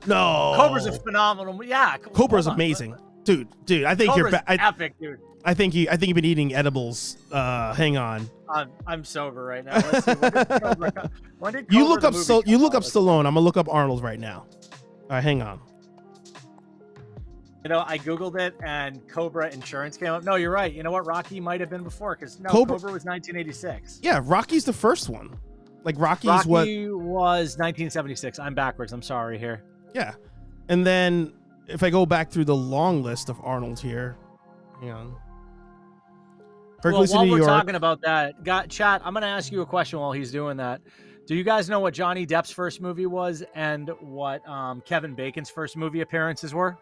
[SPEAKER 1] No,
[SPEAKER 3] Cobra's a phenomenal. Yeah,
[SPEAKER 1] Cobra's amazing, dude. I think
[SPEAKER 3] Cobra's epic, dude.
[SPEAKER 1] I think you've been eating edibles. Hang on.
[SPEAKER 3] I'm sober right now. Let's see. When did
[SPEAKER 1] You
[SPEAKER 3] Cobra
[SPEAKER 1] look
[SPEAKER 3] the
[SPEAKER 1] up
[SPEAKER 3] movie
[SPEAKER 1] you
[SPEAKER 3] come
[SPEAKER 1] look
[SPEAKER 3] out?
[SPEAKER 1] up Stallone. I'm gonna look up Arnold right now. All right, hang on.
[SPEAKER 3] You know, I googled it and Cobra Insurance came up. No, you're right. You know what? Rocky might have been before because Cobra was 1986.
[SPEAKER 1] Yeah, Rocky's the first one. Like Rocky
[SPEAKER 3] was
[SPEAKER 1] what?
[SPEAKER 3] 1976. I'm backwards. I'm sorry here.
[SPEAKER 1] Yeah, and then if I go back through the long list of Arnold here, hang on. Hercules
[SPEAKER 3] Well, while
[SPEAKER 1] in New
[SPEAKER 3] we're
[SPEAKER 1] York.
[SPEAKER 3] talking about that, chat, I'm going to ask you a question while he's doing that. Do you guys know what Johnny Depp's first movie was and what Kevin Bacon's first movie appearances were?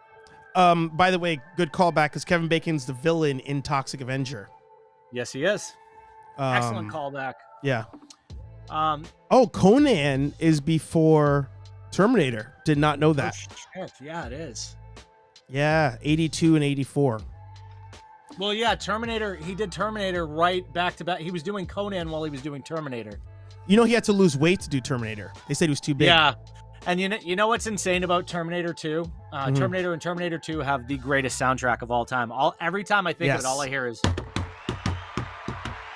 [SPEAKER 1] By the way, good callback because Kevin Bacon's the villain in Toxic Avenger.
[SPEAKER 3] Yes, he is. Excellent callback.
[SPEAKER 1] Yeah. Oh, Conan is before Terminator. Did not know that.
[SPEAKER 3] Oh, shit. Yeah, it is.
[SPEAKER 1] Yeah, 82 and 84.
[SPEAKER 3] Well, yeah, Terminator. He did Terminator right back to back. He was doing Conan while he was doing Terminator.
[SPEAKER 1] You know, he had to lose weight to do Terminator. They said he was too big.
[SPEAKER 3] Yeah. And you know what's insane about Terminator 2? Terminator and Terminator 2 have the greatest soundtrack of all time. Every time I think of it, all I hear is...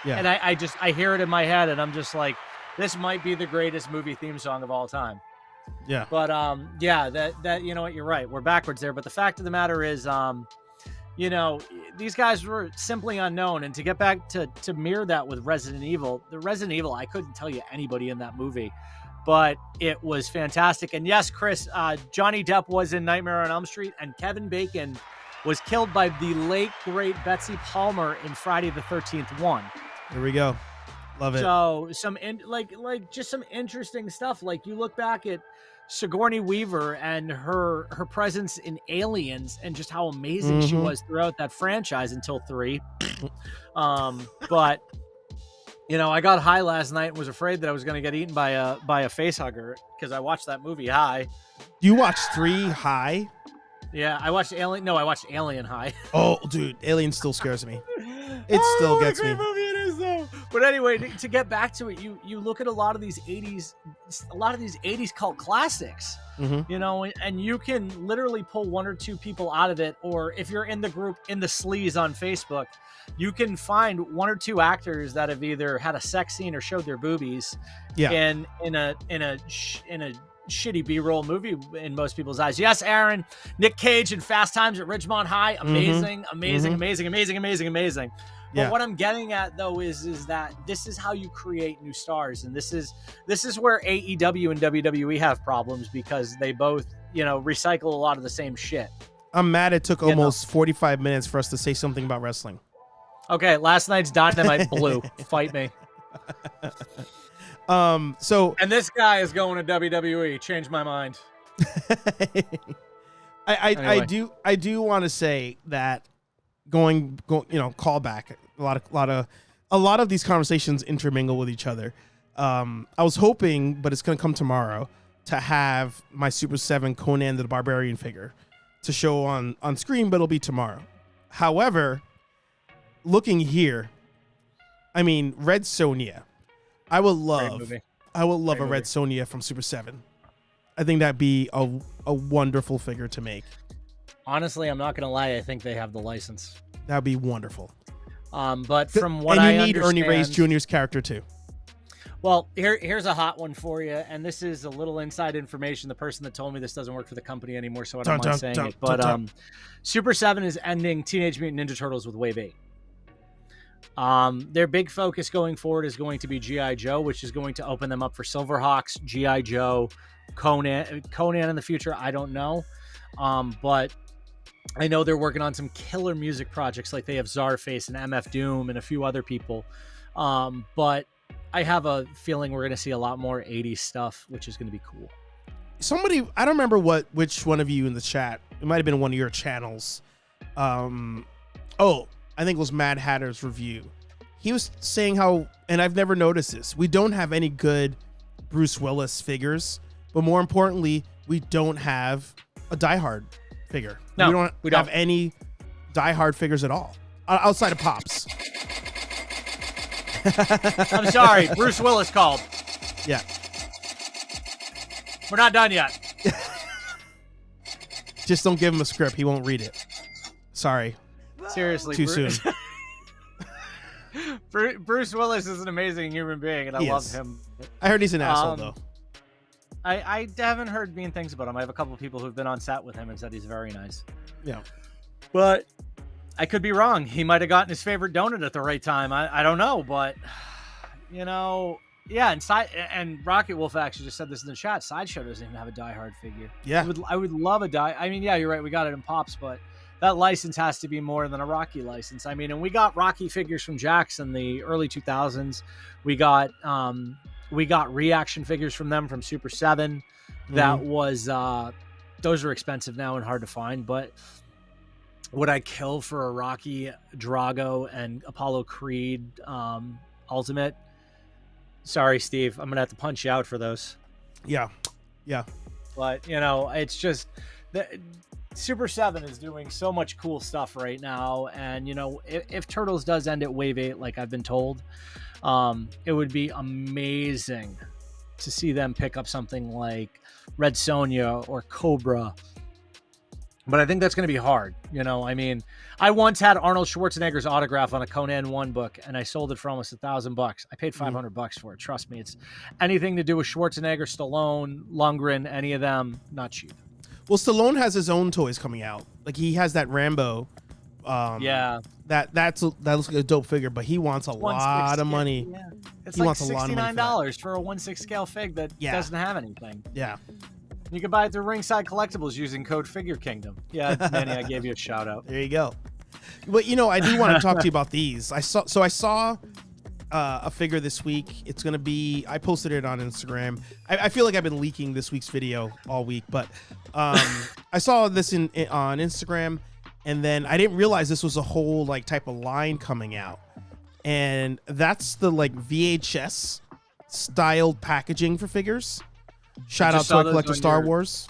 [SPEAKER 1] Yeah.
[SPEAKER 3] And I hear it in my head, and I'm just like, this might be the greatest movie theme song of all time.
[SPEAKER 1] Yeah.
[SPEAKER 3] But, yeah, that you know what, you're right. We're backwards there. But the fact of the matter is, you know, these guys were simply unknown. And to get back to mirror that with Resident Evil, I couldn't tell you anybody in that movie. But it was fantastic. And yes, Chris, Johnny Depp was in Nightmare on Elm Street, and Kevin Bacon was killed by the late, great Betsy Palmer in Friday the 13th 1.
[SPEAKER 1] Here we go. Love it.
[SPEAKER 3] So just some interesting stuff. Like you look back at Sigourney Weaver and her presence in Aliens and just how amazing she was throughout that franchise until 3. But you know, I got high last night and was afraid that I was going to get eaten by a face hugger because I watched that movie High.
[SPEAKER 1] You watched 3 High?
[SPEAKER 3] Yeah, I watched Alien. No, I watched Alien High.
[SPEAKER 1] Oh, dude, Alien still scares me. It still gets me.
[SPEAKER 3] What a great movie it is, though. But anyway, to get back to it, you look at a lot of these 80s cult classics, you know, and you can literally pull one or two people out of it, or if you're in the group in the sleaze on Facebook, you can find one or two actors that have either had a sex scene or showed their boobies in a shitty B-roll movie in most people's eyes. Yes, Aaron, Nick Cage in Fast Times at Ridgemont High, amazing. But what I'm getting at though is that this is how you create new stars, and this is where AEW and WWE have problems because they both, you know, recycle a lot of the same shit.
[SPEAKER 1] I'm mad it took almost 45 minutes for us to say something about wrestling.
[SPEAKER 3] Okay, last night's Dynamite blew. Fight me.
[SPEAKER 1] So
[SPEAKER 3] and this guy is going to WWE. Changed my mind.
[SPEAKER 1] Anyway. I do want to say that going call back a lot of these conversations intermingle with each other. I was hoping, but it's gonna come tomorrow, to have my Super 7 Conan the Barbarian figure to show on screen, but it'll be tomorrow. However, looking here, I mean, Red Sonja. I would love a Red Sonja from Super 7. I think that'd be a wonderful figure to make.
[SPEAKER 3] Honestly, I'm not gonna lie. I think they have the license.
[SPEAKER 1] That'd be wonderful.
[SPEAKER 3] But from what I understand,
[SPEAKER 1] Ernie Reyes Jr.'s character too.
[SPEAKER 3] Well, here's a hot one for you, and this is a little inside information. The person that told me this doesn't work for the company anymore, so I don't mind saying it. But Super 7 is ending Teenage Mutant Ninja Turtles with Wave 8. Their big focus going forward is going to be G.I. Joe, which is going to open them up for Silverhawks, G.I. Joe, Conan in the future. I don't know. But I know they're working on some killer music projects, like they have Czarface and MF Doom and a few other people. But I have a feeling we're going to see a lot more 80s stuff, which is going to be cool.
[SPEAKER 1] Somebody, I don't remember which one of you in the chat, it might have been one of your channels. I think it was Mad Hatter's review. He was saying how, and I've never noticed this, we don't have any good Bruce Willis figures, but more importantly, we don't have a Die Hard figure.
[SPEAKER 3] No,
[SPEAKER 1] we don't have any Die Hard figures at all, outside of Pops.
[SPEAKER 3] I'm sorry, Bruce Willis called.
[SPEAKER 1] Yeah.
[SPEAKER 3] We're not done yet.
[SPEAKER 1] Just don't give him a script. He won't read it. Sorry.
[SPEAKER 3] Seriously,
[SPEAKER 1] too soon.
[SPEAKER 3] Bruce Willis is an amazing human being, and I
[SPEAKER 1] He
[SPEAKER 3] love
[SPEAKER 1] is.
[SPEAKER 3] him.
[SPEAKER 1] I heard he's an asshole though.
[SPEAKER 3] I haven't heard mean things about him. I have a couple of people who've been on set with him and said he's very nice.
[SPEAKER 1] Yeah.
[SPEAKER 3] But I could be wrong. He might have gotten his favorite donut at the right time. I don't know, but yeah. And Rocket Wolf actually just said this in the chat. Sideshow doesn't even have a Die Hard figure.
[SPEAKER 1] Yeah.
[SPEAKER 3] I would love a Die. I mean, yeah, you're right. We got it in Pops, but that license has to be more than a Rocky license. I mean, and we got Rocky figures from Jax in the early 2000s. We got reaction figures from them from Super 7. That was those are expensive now and hard to find, but would I kill for a Rocky, Drago, and Apollo Creed Ultimate? Sorry, Steve. I'm gonna have to punch you out for those.
[SPEAKER 1] Yeah.
[SPEAKER 3] But it's just Super 7 is doing so much cool stuff right now, and if Turtles does end at Wave 8, like I've been told, it would be amazing to see them pick up something like Red Sonja or Cobra. But I think that's going to be hard. I mean, I once had Arnold Schwarzenegger's autograph on a Conan 1 book, and I sold it for almost $1,000. I paid $500 for it. Trust me, it's anything to do with Schwarzenegger, Stallone, Lundgren, any of them, not cheap.
[SPEAKER 1] Well, Stallone has his own toys coming out. Like he has that Rambo.
[SPEAKER 3] Yeah.
[SPEAKER 1] That looks like a dope figure, but he wants a lot of money.
[SPEAKER 3] Yeah. It's
[SPEAKER 1] He
[SPEAKER 3] like
[SPEAKER 1] wants a lot of money for
[SPEAKER 3] $69 for a 1/6 scale fig that doesn't have anything.
[SPEAKER 1] Yeah.
[SPEAKER 3] You can buy it through Ringside Collectibles using code Figure Kingdom. Yeah, Manny, I gave you a shout out.
[SPEAKER 1] There you go. But I do want to talk to you about these. I saw a figure this week. It's gonna be. I posted it on Instagram. I feel like I've been leaking this week's video all week, but I saw this on Instagram, and then I didn't realize this was a whole like type of line coming out, and that's the like VHS styled packaging for figures. Shout out to our collector Star Wars.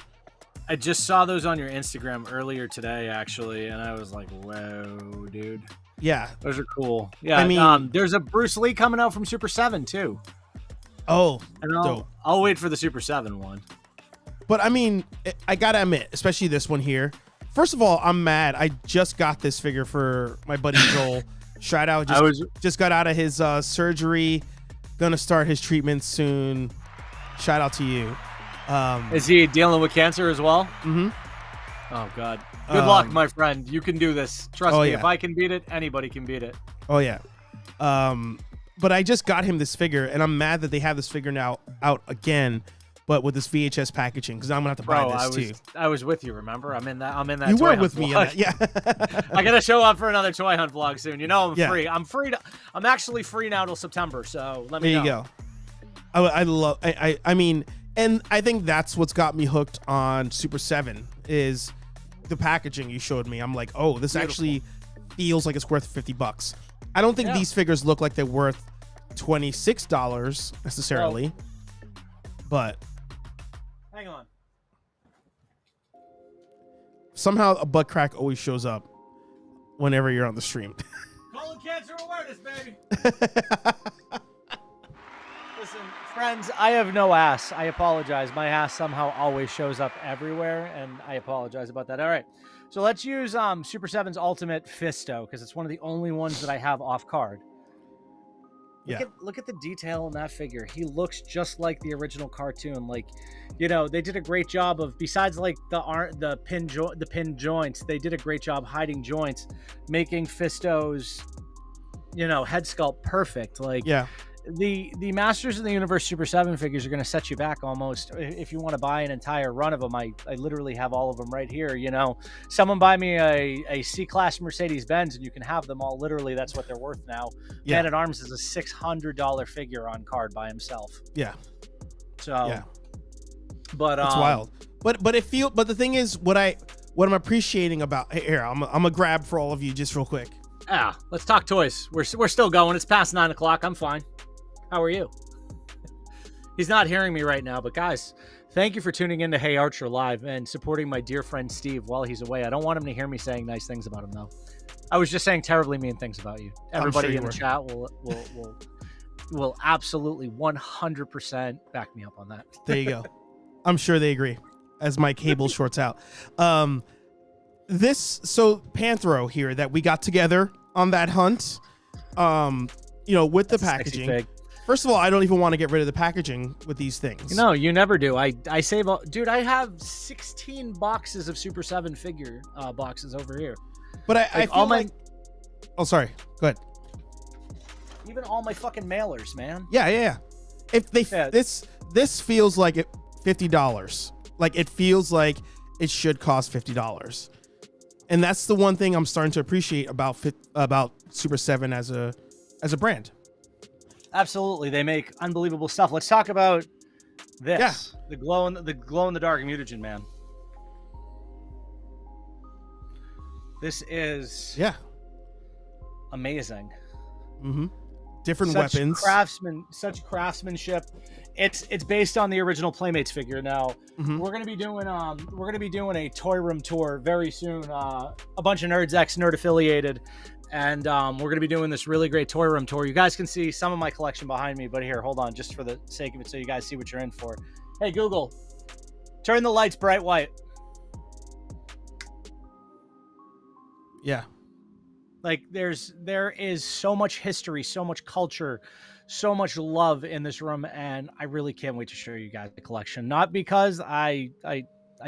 [SPEAKER 3] I just saw those on your Instagram earlier today, actually, and I was like, "Whoa, dude!"
[SPEAKER 1] Yeah,
[SPEAKER 3] those are cool. Yeah,
[SPEAKER 1] I mean,
[SPEAKER 3] there's a Bruce Lee coming out from Super 7 too.
[SPEAKER 1] Oh,
[SPEAKER 3] and
[SPEAKER 1] dope.
[SPEAKER 3] I'll wait for the Super 7 one.
[SPEAKER 1] But I mean, I gotta admit, especially this one here. First of all, I'm mad. I just got this figure for my buddy Joel. Shout out! Just got out of his surgery. Gonna start his treatment soon. Shout out to you.
[SPEAKER 3] Is he dealing with cancer as well?
[SPEAKER 1] Mm-hmm.
[SPEAKER 3] Oh, God. Good luck, my friend. You can do this. Trust me,
[SPEAKER 1] yeah.
[SPEAKER 3] if I can beat it, anybody can beat it.
[SPEAKER 1] Oh, yeah. But I just got him this figure, and I'm mad that they have this figure now out again, but with this VHS packaging, because I'm going to have to buy this, too.
[SPEAKER 3] I was with you, remember? I'm in that
[SPEAKER 1] You
[SPEAKER 3] toy
[SPEAKER 1] were with
[SPEAKER 3] hunt
[SPEAKER 1] me
[SPEAKER 3] vlog.
[SPEAKER 1] in that, yeah.
[SPEAKER 3] I got to show up for another toy hunt vlog soon. I'm
[SPEAKER 1] Yeah.
[SPEAKER 3] free. I'm actually free now till September, so let me
[SPEAKER 1] There
[SPEAKER 3] know.
[SPEAKER 1] you go. I mean, and I think that's what's got me hooked on Super 7 is the packaging you showed me. I'm like, oh, this actually feels like it's worth $50. I don't think these figures look like they're worth $26 necessarily, but
[SPEAKER 3] hang on.
[SPEAKER 1] Somehow a butt crack always shows up whenever you're on the stream.
[SPEAKER 3] Colon cancer awareness, baby. Listen, friends, I have no ass. I apologize. My ass somehow always shows up everywhere, and I apologize about that. All right, so let's use Super 7's Ultimate Fisto, because it's one of the only ones that I have off card. Look at the detail in that figure. He looks just like the original cartoon. Like, they did a great job of, besides like the pin joints, they did a great job hiding joints, making Fisto's, head sculpt perfect. Like, the Masters of the Universe Super 7 figures are going to set you back almost. If you want to buy an entire run of them, I literally have all of them right here. Someone buy me a C-Class Mercedes-Benz and you can have them all. Literally, that's what they're worth now. Man at Arms is a $600 figure on card by himself. Yeah. So, but
[SPEAKER 1] it's wild. But the thing is, what I'm appreciating about here, I'm a grab for all of you just real quick.
[SPEAKER 3] Let's talk toys. We're still going. It's past 9 o'clock. I'm fine. How are you? He's not hearing me right now, but guys, thank you for tuning in to HeyArcher Live and supporting my dear friend Steve while he's away. I don't want him to hear me saying nice things about him, though. I was just saying terribly mean things about you. Everybody in the chat will absolutely 100% back me up on that.
[SPEAKER 1] There you go. I'm sure they agree as my cable shorts out. So Panthro here that we got together on that hunt, with the packaging. First of all, I don't even want to get rid of the packaging with these things.
[SPEAKER 3] No, you never do. I save all, dude. I have 16 boxes of Super 7 figure boxes over here.
[SPEAKER 1] But I feel
[SPEAKER 3] all my.
[SPEAKER 1] like. Oh, sorry. Go ahead.
[SPEAKER 3] Even all my fucking mailers, man.
[SPEAKER 1] Yeah. If they this feels like $50. Like it feels like it should cost $50, and that's the one thing I'm starting to appreciate about Super 7 as a brand.
[SPEAKER 3] Absolutely, they make unbelievable stuff. Let's talk about this.
[SPEAKER 1] Yeah.
[SPEAKER 3] The glow in the dark mutagen, man. This is amazing.
[SPEAKER 1] Mm-hmm. Different
[SPEAKER 3] such
[SPEAKER 1] weapons.
[SPEAKER 3] Such craftsmanship. It's based on the original Playmates figure. Now we're gonna be doing a toy room tour very soon. A bunch of Nerds X Nerd affiliated, and we're gonna be doing this really great toy room tour. You guys can see some of my collection behind me, but here, hold on, just for the sake of it, so you guys see what you're in for. Hey Google, turn the lights bright white.
[SPEAKER 1] Yeah.
[SPEAKER 3] Like there is so much history, so much culture, so much love in this room, and I really can't wait to show you guys the collection. Not because I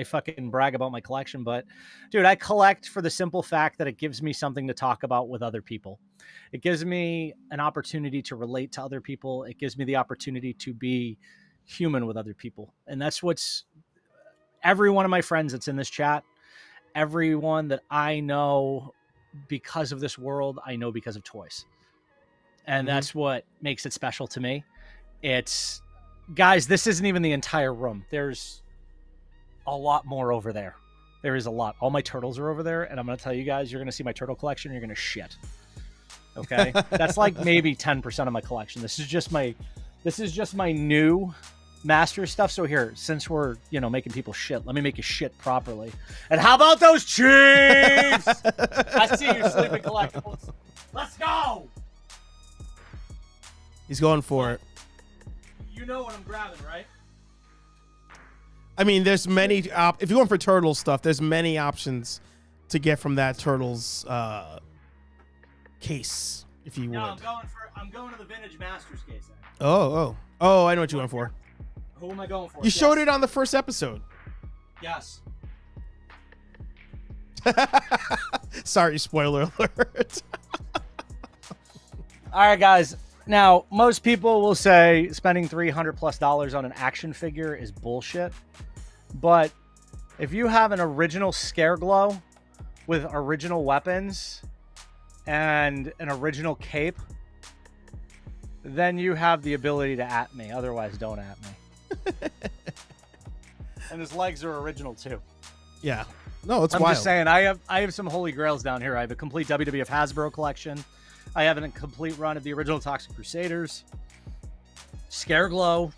[SPEAKER 3] fucking brag about my collection, but dude, I collect for the simple fact that it gives me something to talk about with other people. It gives me an opportunity to relate to other people. It gives me the opportunity to be human with other people. And that's what's every one of my friends that's in this chat, everyone that I know because of this world, I know because of toys. And that's what makes it special to me. It's, guys, this isn't even the entire room. There's a lot more over there. There is a lot. All my turtles are over there, and I'm going to tell you guys, you're going to see my turtle collection, and you're going to shit. Okay? That's like maybe 10% of my collection. This is just my new master stuff. So here, since we're, making people shit, let me make you shit properly. And how about those Chiefs? I see you sleeping collectibles. Let's go.
[SPEAKER 1] He's going for it.
[SPEAKER 3] You know what I'm grabbing, right?
[SPEAKER 1] I mean, there's many. If you're going for turtle stuff, there's many options to get from that turtles case. If you would.
[SPEAKER 3] No, I'm going to the vintage masters case. Then.
[SPEAKER 1] Oh! I know what you went for.
[SPEAKER 3] Who am I going for?
[SPEAKER 1] You showed it on the first episode.
[SPEAKER 3] Yes.
[SPEAKER 1] Sorry, spoiler alert.
[SPEAKER 3] All right, guys. Now, most people will say spending $300+ on an action figure is bullshit. But if you have an original Scareglow with original weapons and an original cape, then you have the ability to at me. Otherwise, don't at me. And his legs are original too.
[SPEAKER 1] Yeah. No, it's
[SPEAKER 3] I'm
[SPEAKER 1] wild.
[SPEAKER 3] just saying, I have some holy grails down here. I have a complete WWF Hasbro collection. I have a complete run of the original Toxic Crusaders. Scareglow.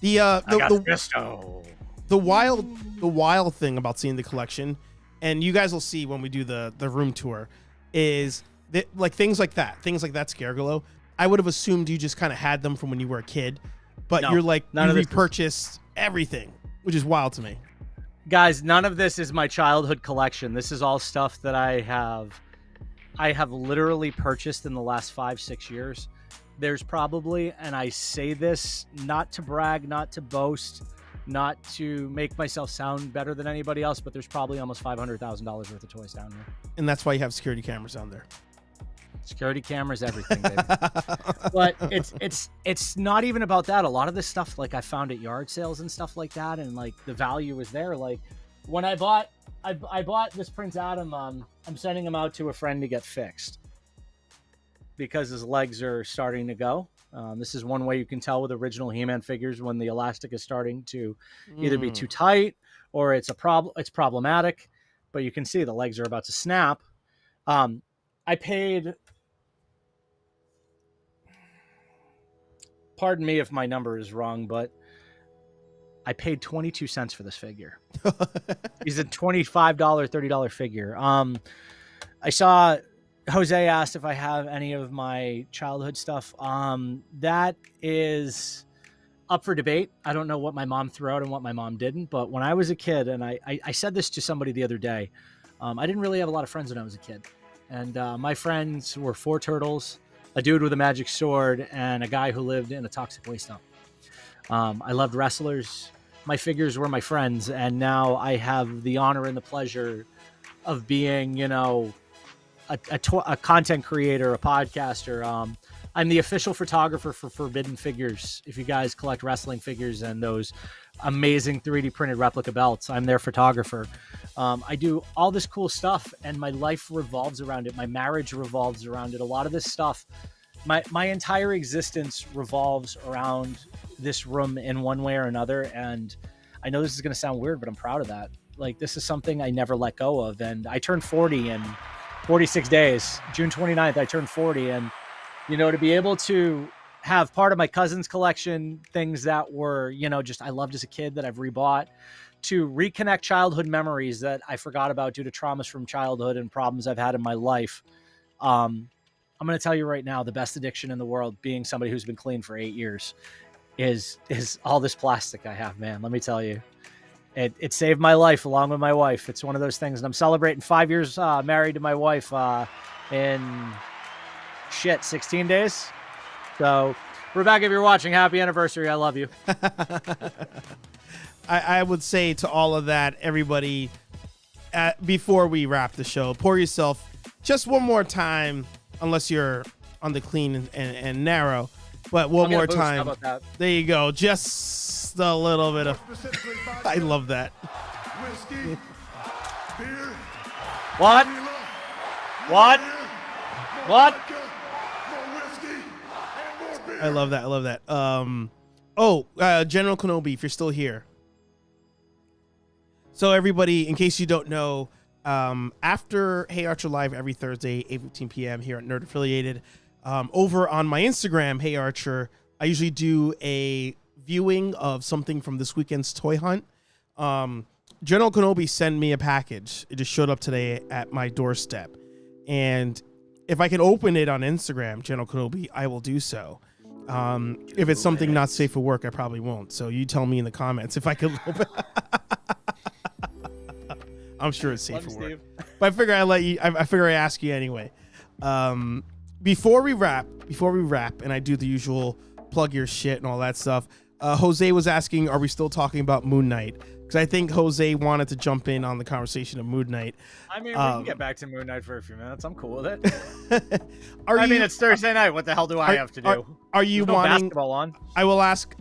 [SPEAKER 1] The wild thing about seeing the collection, and you guys will see when we do the room tour, is that like things like that Scareglow, I would have assumed you just kind of had them from when you were a kid, but you're like, you repurchased everything, which is wild to me.
[SPEAKER 3] Guys, none of this is my childhood collection. This is all stuff that I have literally purchased in the last 5-6 years. There's probably, and I say this not to brag, not to boast, not to make myself sound better than anybody else, but there's probably almost $500,000 worth of toys down here.
[SPEAKER 1] And that's why you have security cameras down there.
[SPEAKER 3] Security cameras, everything, baby. But it's not even about that. A lot of this stuff, like I found at yard sales and stuff like that, and like the value is there. Like when I bought this Prince Adam, I'm sending him out to a friend to get fixed because his legs are starting to go. This is one way you can tell with original He-Man figures when the elastic is starting to either be too tight or it's problematic. But you can see the legs are about to snap. I paid, pardon me if my number is wrong, but I paid 22 cents for this figure. He's a $25, $30 figure. I saw Jose asked if I have any of my childhood stuff. That is up for debate. I don't know what my mom threw out and what my mom didn't, but when I was a kid, and I said this to somebody the other day, I didn't really have a lot of friends when I was a kid. And my friends were 4 turtles, a dude with a magic sword, and a guy who lived in a toxic waste dump. I loved wrestlers. My figures were my friends, and now I have the honor and the pleasure of being, you know, a content creator, a podcaster. I'm the official photographer for Forbidden Figures. If you guys collect wrestling figures and those amazing 3D printed replica belts, I'm their photographer. I do all this cool stuff, and my life revolves around it. My marriage revolves around it. A lot of this stuff, my entire existence revolves around this room in one way or another. And I know this is going to sound weird, but I'm proud of that. Like, this is something I never let go of. And I turned 40 in 46 days. June 29th, I turned 40. And, you know, to be able to have part of my cousin's collection, things that were, you know, just I loved as a kid that I've rebought, to reconnect childhood memories that I forgot about due to traumas from childhood and problems I've had in my life. I'm going to tell you right now, the best addiction in the world, being somebody who's been clean for 8 years, is all this plastic I have, man. Let me tell you, it saved my life along with my wife. It's one of those things, and I'm celebrating 5 years married to my wife in 16 days. So, Rebecca, if you're watching, happy anniversary. I love you.
[SPEAKER 1] I would say to all of that, everybody, before we wrap the show, pour yourself just one more time, unless you're on the clean and narrow, but one more time.
[SPEAKER 3] How about that?
[SPEAKER 1] There you go. Just a little bit of, I love that.
[SPEAKER 2] Whiskey, beer,
[SPEAKER 3] What?
[SPEAKER 2] tequila,
[SPEAKER 3] What?
[SPEAKER 2] beer, more
[SPEAKER 3] What?
[SPEAKER 2] vodka, more whiskey, and more beer.
[SPEAKER 1] I love that. I love that. General Kenobi, if you're still here. So everybody, in case you don't know, after HeyArcher Live every Thursday, 8:15 p.m. here at Nerd Affiliated, over on my Instagram, HeyArcher, I usually do a viewing of something from this weekend's toy hunt. General Kenobi sent me a package. It just showed up today at my doorstep. And if I can open it on Instagram, General Kenobi, I will do so. If it's something not safe for work, I probably won't. So you tell me in the comments if I can open I'm sure it's safe for work. But I figure I figure I ask you anyway. Before we wrap, and I do the usual plug your shit and all that stuff, Jose was asking, are we still talking about Moon Knight? Because I think Jose wanted to jump in on the conversation of Moon Knight.
[SPEAKER 3] I mean, we can get back to Moon Knight for a few minutes. I'm cool with it. It's Thursday night. What the hell do I have to do?
[SPEAKER 1] Are you
[SPEAKER 3] There's no
[SPEAKER 1] wanting?
[SPEAKER 3] basketball on?
[SPEAKER 1] I will ask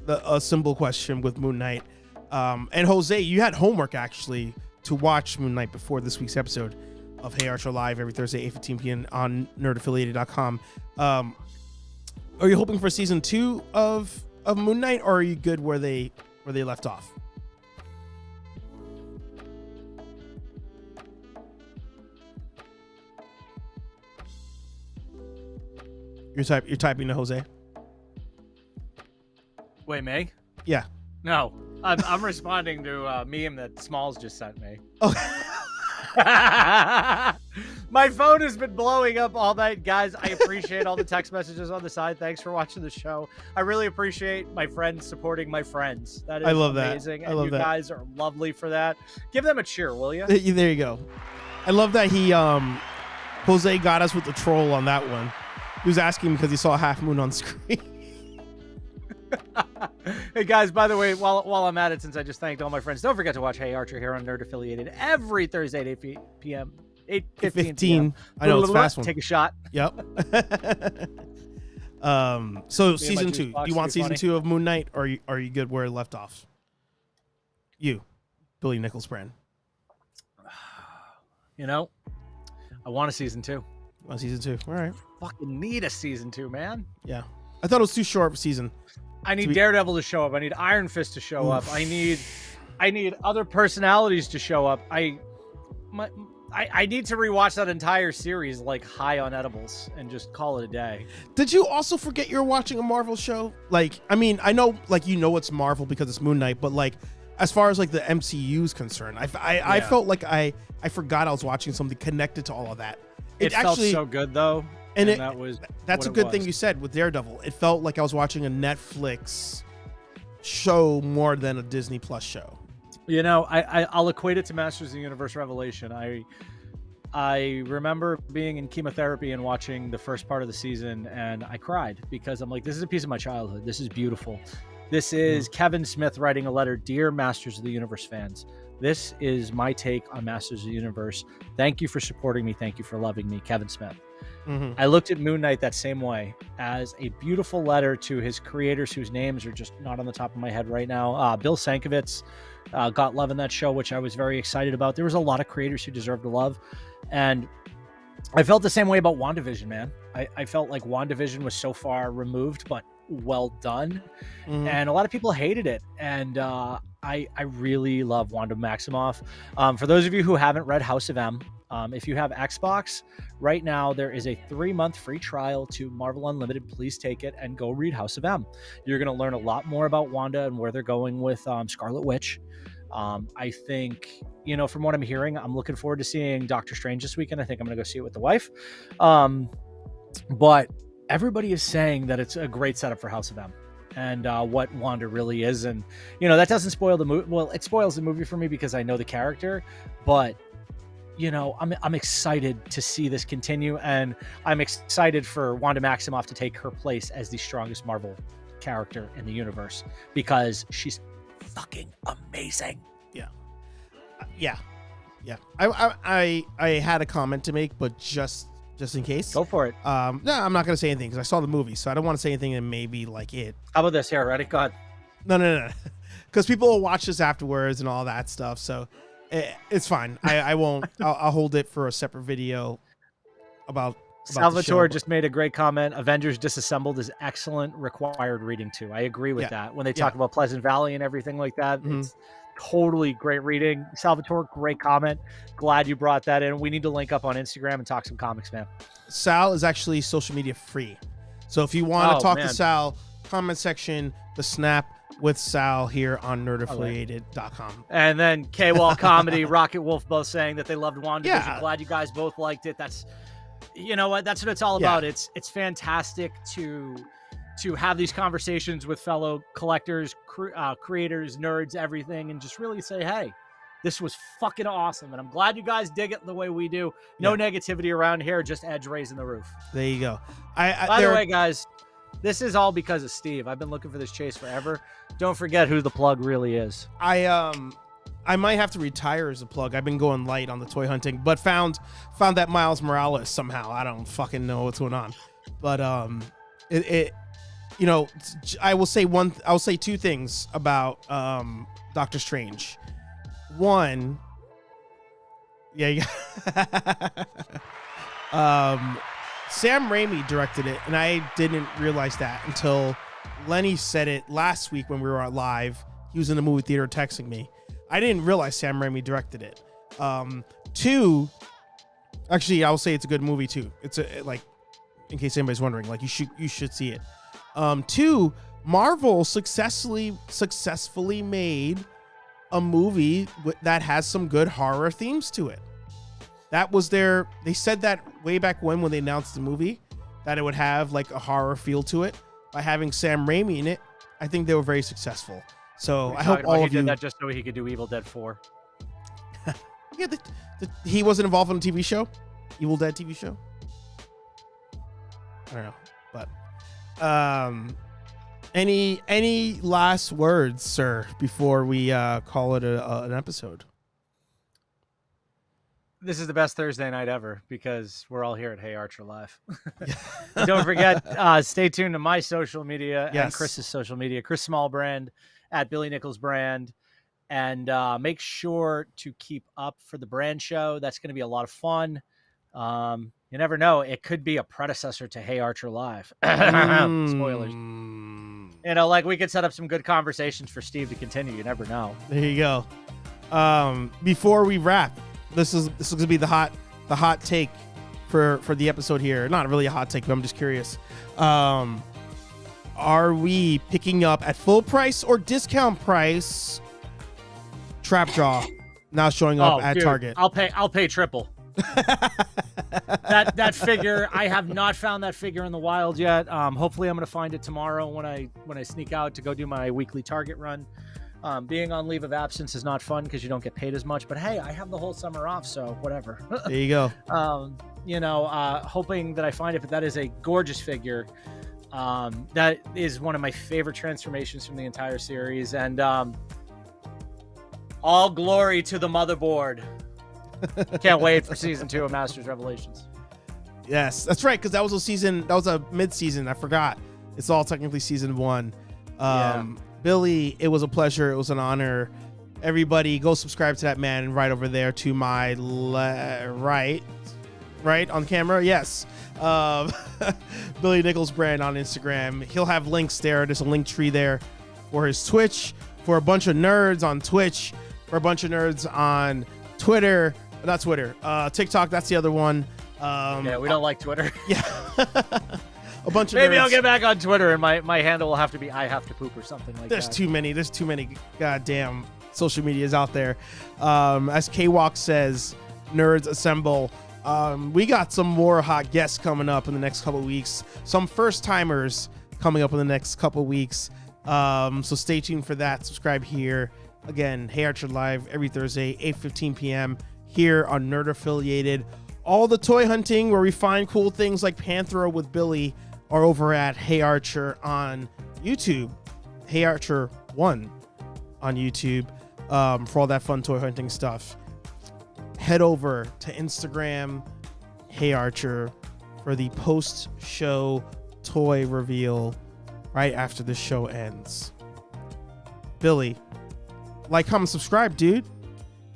[SPEAKER 1] a simple question with Moon Knight. And Jose, you had homework actually to watch Moon Knight before this week's episode of HeyArcher Live every Thursday, 8:15 p.m. on nerdaffiliated.com. Are you hoping for season 2 of Moon Knight, or are you good where they left off? You're typing to Jose?
[SPEAKER 3] Wait, May?
[SPEAKER 1] Yeah.
[SPEAKER 3] No, I'm responding to a meme that Smalls just sent me.
[SPEAKER 1] Oh.
[SPEAKER 3] My phone has been blowing up all night, guys. I appreciate all the text messages on the side. Thanks for watching the show. I really appreciate my friends supporting my friends. That is
[SPEAKER 1] I love
[SPEAKER 3] amazing.
[SPEAKER 1] That. I
[SPEAKER 3] and
[SPEAKER 1] love
[SPEAKER 3] you
[SPEAKER 1] that.
[SPEAKER 3] guys are lovely for that. Give them a cheer, will you?
[SPEAKER 1] There you go. I love that he Jose got us with the troll on that one. He was asking because he saw Half Moon on screen.
[SPEAKER 3] Hey guys, by the way, while I'm at it, since I just thanked all my friends, don't forget to watch HeyArcher here on Nerd Affiliated every Thursday at 8 p.m. 8:15.
[SPEAKER 1] I know, it's a fast one.
[SPEAKER 3] Take a shot.
[SPEAKER 1] Yep. So season 2. Do you want season 2 of Moon Knight, or are you good where it left off? You, Billy Nichols brand.
[SPEAKER 3] You know, I want a season 2.
[SPEAKER 1] Want season 2? All right.
[SPEAKER 3] Fucking need a season 2, man.
[SPEAKER 1] Yeah. I thought it was too short of a season.
[SPEAKER 3] I need Daredevil to show up. I need Iron Fist to show up. I need other personalities to show up. I need to rewatch that entire series like high on edibles and just call it a day.
[SPEAKER 1] Did you also forget you're watching a Marvel show? Like, I mean, I know like it's Marvel because it's Moon Knight, but like as far as like the MCU is concerned, I felt like I forgot I was watching something connected to all of that.
[SPEAKER 3] It actually felt so good though.
[SPEAKER 1] And that's a good thing you said with Daredevil. It felt like I was watching a Netflix show more than a Disney Plus show.
[SPEAKER 3] You know, I'll equate it to Masters of the Universe Revelation. I remember being in chemotherapy and watching the first part of the season, and I cried because I'm like, this is a piece of my childhood. This is beautiful. This is Kevin Smith writing a letter, Dear Masters of the Universe fans. This is my take on Masters of the Universe. Thank you for supporting me. Thank you for loving me, Kevin Smith. I looked at Moon Knight that same way, as a beautiful letter to his creators whose names are just not on the top of my head right now. Bill Sienkiewicz got love in that show, which I was very excited about. There was a lot of creators who deserved love. And I felt the same way about WandaVision, man. I felt like WandaVision was so far removed, but well done. And a lot of people hated it. And I really love Wanda Maximoff. For those of you who haven't read House of M, if you have Xbox, right now there is a 3-month free trial to Marvel Unlimited. Please take it and go read House of M. You're going to learn a lot more about Wanda and where they're going with Scarlet Witch. I think, you know, from what I'm hearing, I'm looking forward to seeing Doctor Strange this weekend. I think I'm going to go see it with the wife. But everybody is saying that it's a great setup for House of M and what Wanda really is. And, you know, that doesn't spoil the movie. Well, it spoils the movie for me because I know the character, but you know, I'm excited to see this continue, and I'm excited for Wanda Maximoff to take her place as the strongest Marvel character in the universe because she's fucking amazing.
[SPEAKER 1] Yeah. I had a comment to make, but just in case.
[SPEAKER 3] Go for it.
[SPEAKER 1] No, I'm not gonna say anything because I saw the movie, so I don't want to say anything that may be like it.
[SPEAKER 3] How about this? Here, ready? Go ahead.
[SPEAKER 1] No. Because people will watch this afterwards and all that stuff, so it's fine. I won't. I'll hold it for a separate video about
[SPEAKER 3] Salvatore just made a great comment. Avengers Disassembled is excellent required reading too. I agree with that. When they talk about Pleasant Valley and everything like that, it's totally great reading. Salvatore, great comment. Glad you brought that in. We need to link up on Instagram and talk some comics, man.
[SPEAKER 1] Sal is actually social media free. So if you want to talk to Sal, comment section, the Snap with Sal here on nerdaffiliated.com.
[SPEAKER 3] And then K-Wall Comedy, Rocket Wolf both saying that they loved WandaVision. Glad you guys both liked it. That's, you know what, that's what it's all about. It's fantastic to have these conversations with fellow collectors, creators, nerds, everything, and just really say, hey, this was fucking awesome. And I'm glad you guys dig it the way we do. No negativity around here, just edge raising the roof.
[SPEAKER 1] There you go.
[SPEAKER 3] By the way, guys, this is all because of Steve. I've been looking for this chase forever. Don't forget who the plug really is. I might have to retire as a plug. I've been going light on the toy hunting, but found that Miles Morales somehow. I don't fucking know what's going on. But you know, I'll say two things about Doctor Strange. One, Sam Raimi directed it, and I didn't realize that until Lenny said it last week when we were live. He was in the movie theater texting me. I didn't realize Sam Raimi directed it. Two, actually, I'll say it's a good movie too. It's like, in case anybody's wondering, like you should see it. Two, Marvel successfully made a movie that has some good horror themes to it. That was they said that way back when they announced the movie, that it would have like a horror feel to it. By having Sam Raimi in it, I think they were very successful. So I hope all of you did that just so he could do Evil Dead 4.
[SPEAKER 1] Yeah, he wasn't involved in the TV show, Evil Dead TV show. I don't know, but any last words, sir, before we call it an episode?
[SPEAKER 3] This is the best Thursday night ever because we're all here at HeyArcher Live. Don't forget, stay tuned to my social media and Chris's social media, Chris Smallbrand at Billy Nichols Brand. And make sure to keep up for the brand show. That's going to be a lot of fun. You never know. It could be a predecessor to HeyArcher Live. Spoilers. You know, like we could set up some good conversations for Steve to continue. You never know.
[SPEAKER 1] There you go. Before we wrap, this is going to be the hot take for the episode here. Not really a hot take, but I'm just curious. Are we picking up at full price or discount price Trapjaw now showing up at Target?
[SPEAKER 3] I'll pay triple. that figure, I have not found that figure in the wild yet. Hopefully I'm going to find it tomorrow when I sneak out to go do my weekly Target run. Being on leave of absence is not fun because you don't get paid as much, but hey, I have the whole summer off, so whatever.
[SPEAKER 1] There you go.
[SPEAKER 3] Hoping that I find it, but that is a gorgeous figure. That is one of my favorite transformations from the entire series, and all glory to the motherboard. Can't wait for season 2 of Masters Revelations.
[SPEAKER 1] Yes, that's right, because that was a mid-season. I forgot. It's all technically season 1. Billy, it was a pleasure. It was an honor. Everybody, go subscribe to that man right over there to my right on camera. Yes. Billy Nichols brand on Instagram. He'll have links there. There's a link tree there for his Twitch, for a bunch of nerds on Twitch, for a bunch of nerds on Twitter. Not Twitter. TikTok, that's the other one.
[SPEAKER 3] Yeah, we don't like Twitter.
[SPEAKER 1] Yeah. A bunch of
[SPEAKER 3] Maybe
[SPEAKER 1] nerds.
[SPEAKER 3] I'll get back on Twitter and my handle will have to be I have to poop or something like
[SPEAKER 1] There's
[SPEAKER 3] that.
[SPEAKER 1] There's too many goddamn social medias out there. As K-Walk says, nerds assemble. We got some more hot guests coming up in the next couple of weeks. Some first timers coming up in the next couple of weeks. So stay tuned for that. Subscribe here. Again, HeyArcher Live every Thursday, 8:15 p.m. here on Nerd Affiliated. All the toy hunting where we find cool things like Panthro with Billy are over at HeyArcher on YouTube. HeyArcher 1 on YouTube for all that fun toy hunting stuff. Head over to Instagram, HeyArcher, for the post-show toy reveal right after the show ends. Billy, like, comment, subscribe, dude.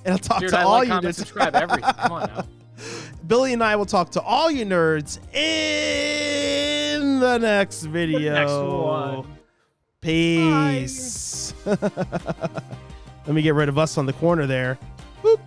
[SPEAKER 1] And I'll talk to all you nerds.
[SPEAKER 3] Subscribe everything. Come on now.
[SPEAKER 1] Billy and I will talk to all you nerds in the next video.
[SPEAKER 3] The next one.
[SPEAKER 1] Peace. Let me get rid of us on the corner there. Boop.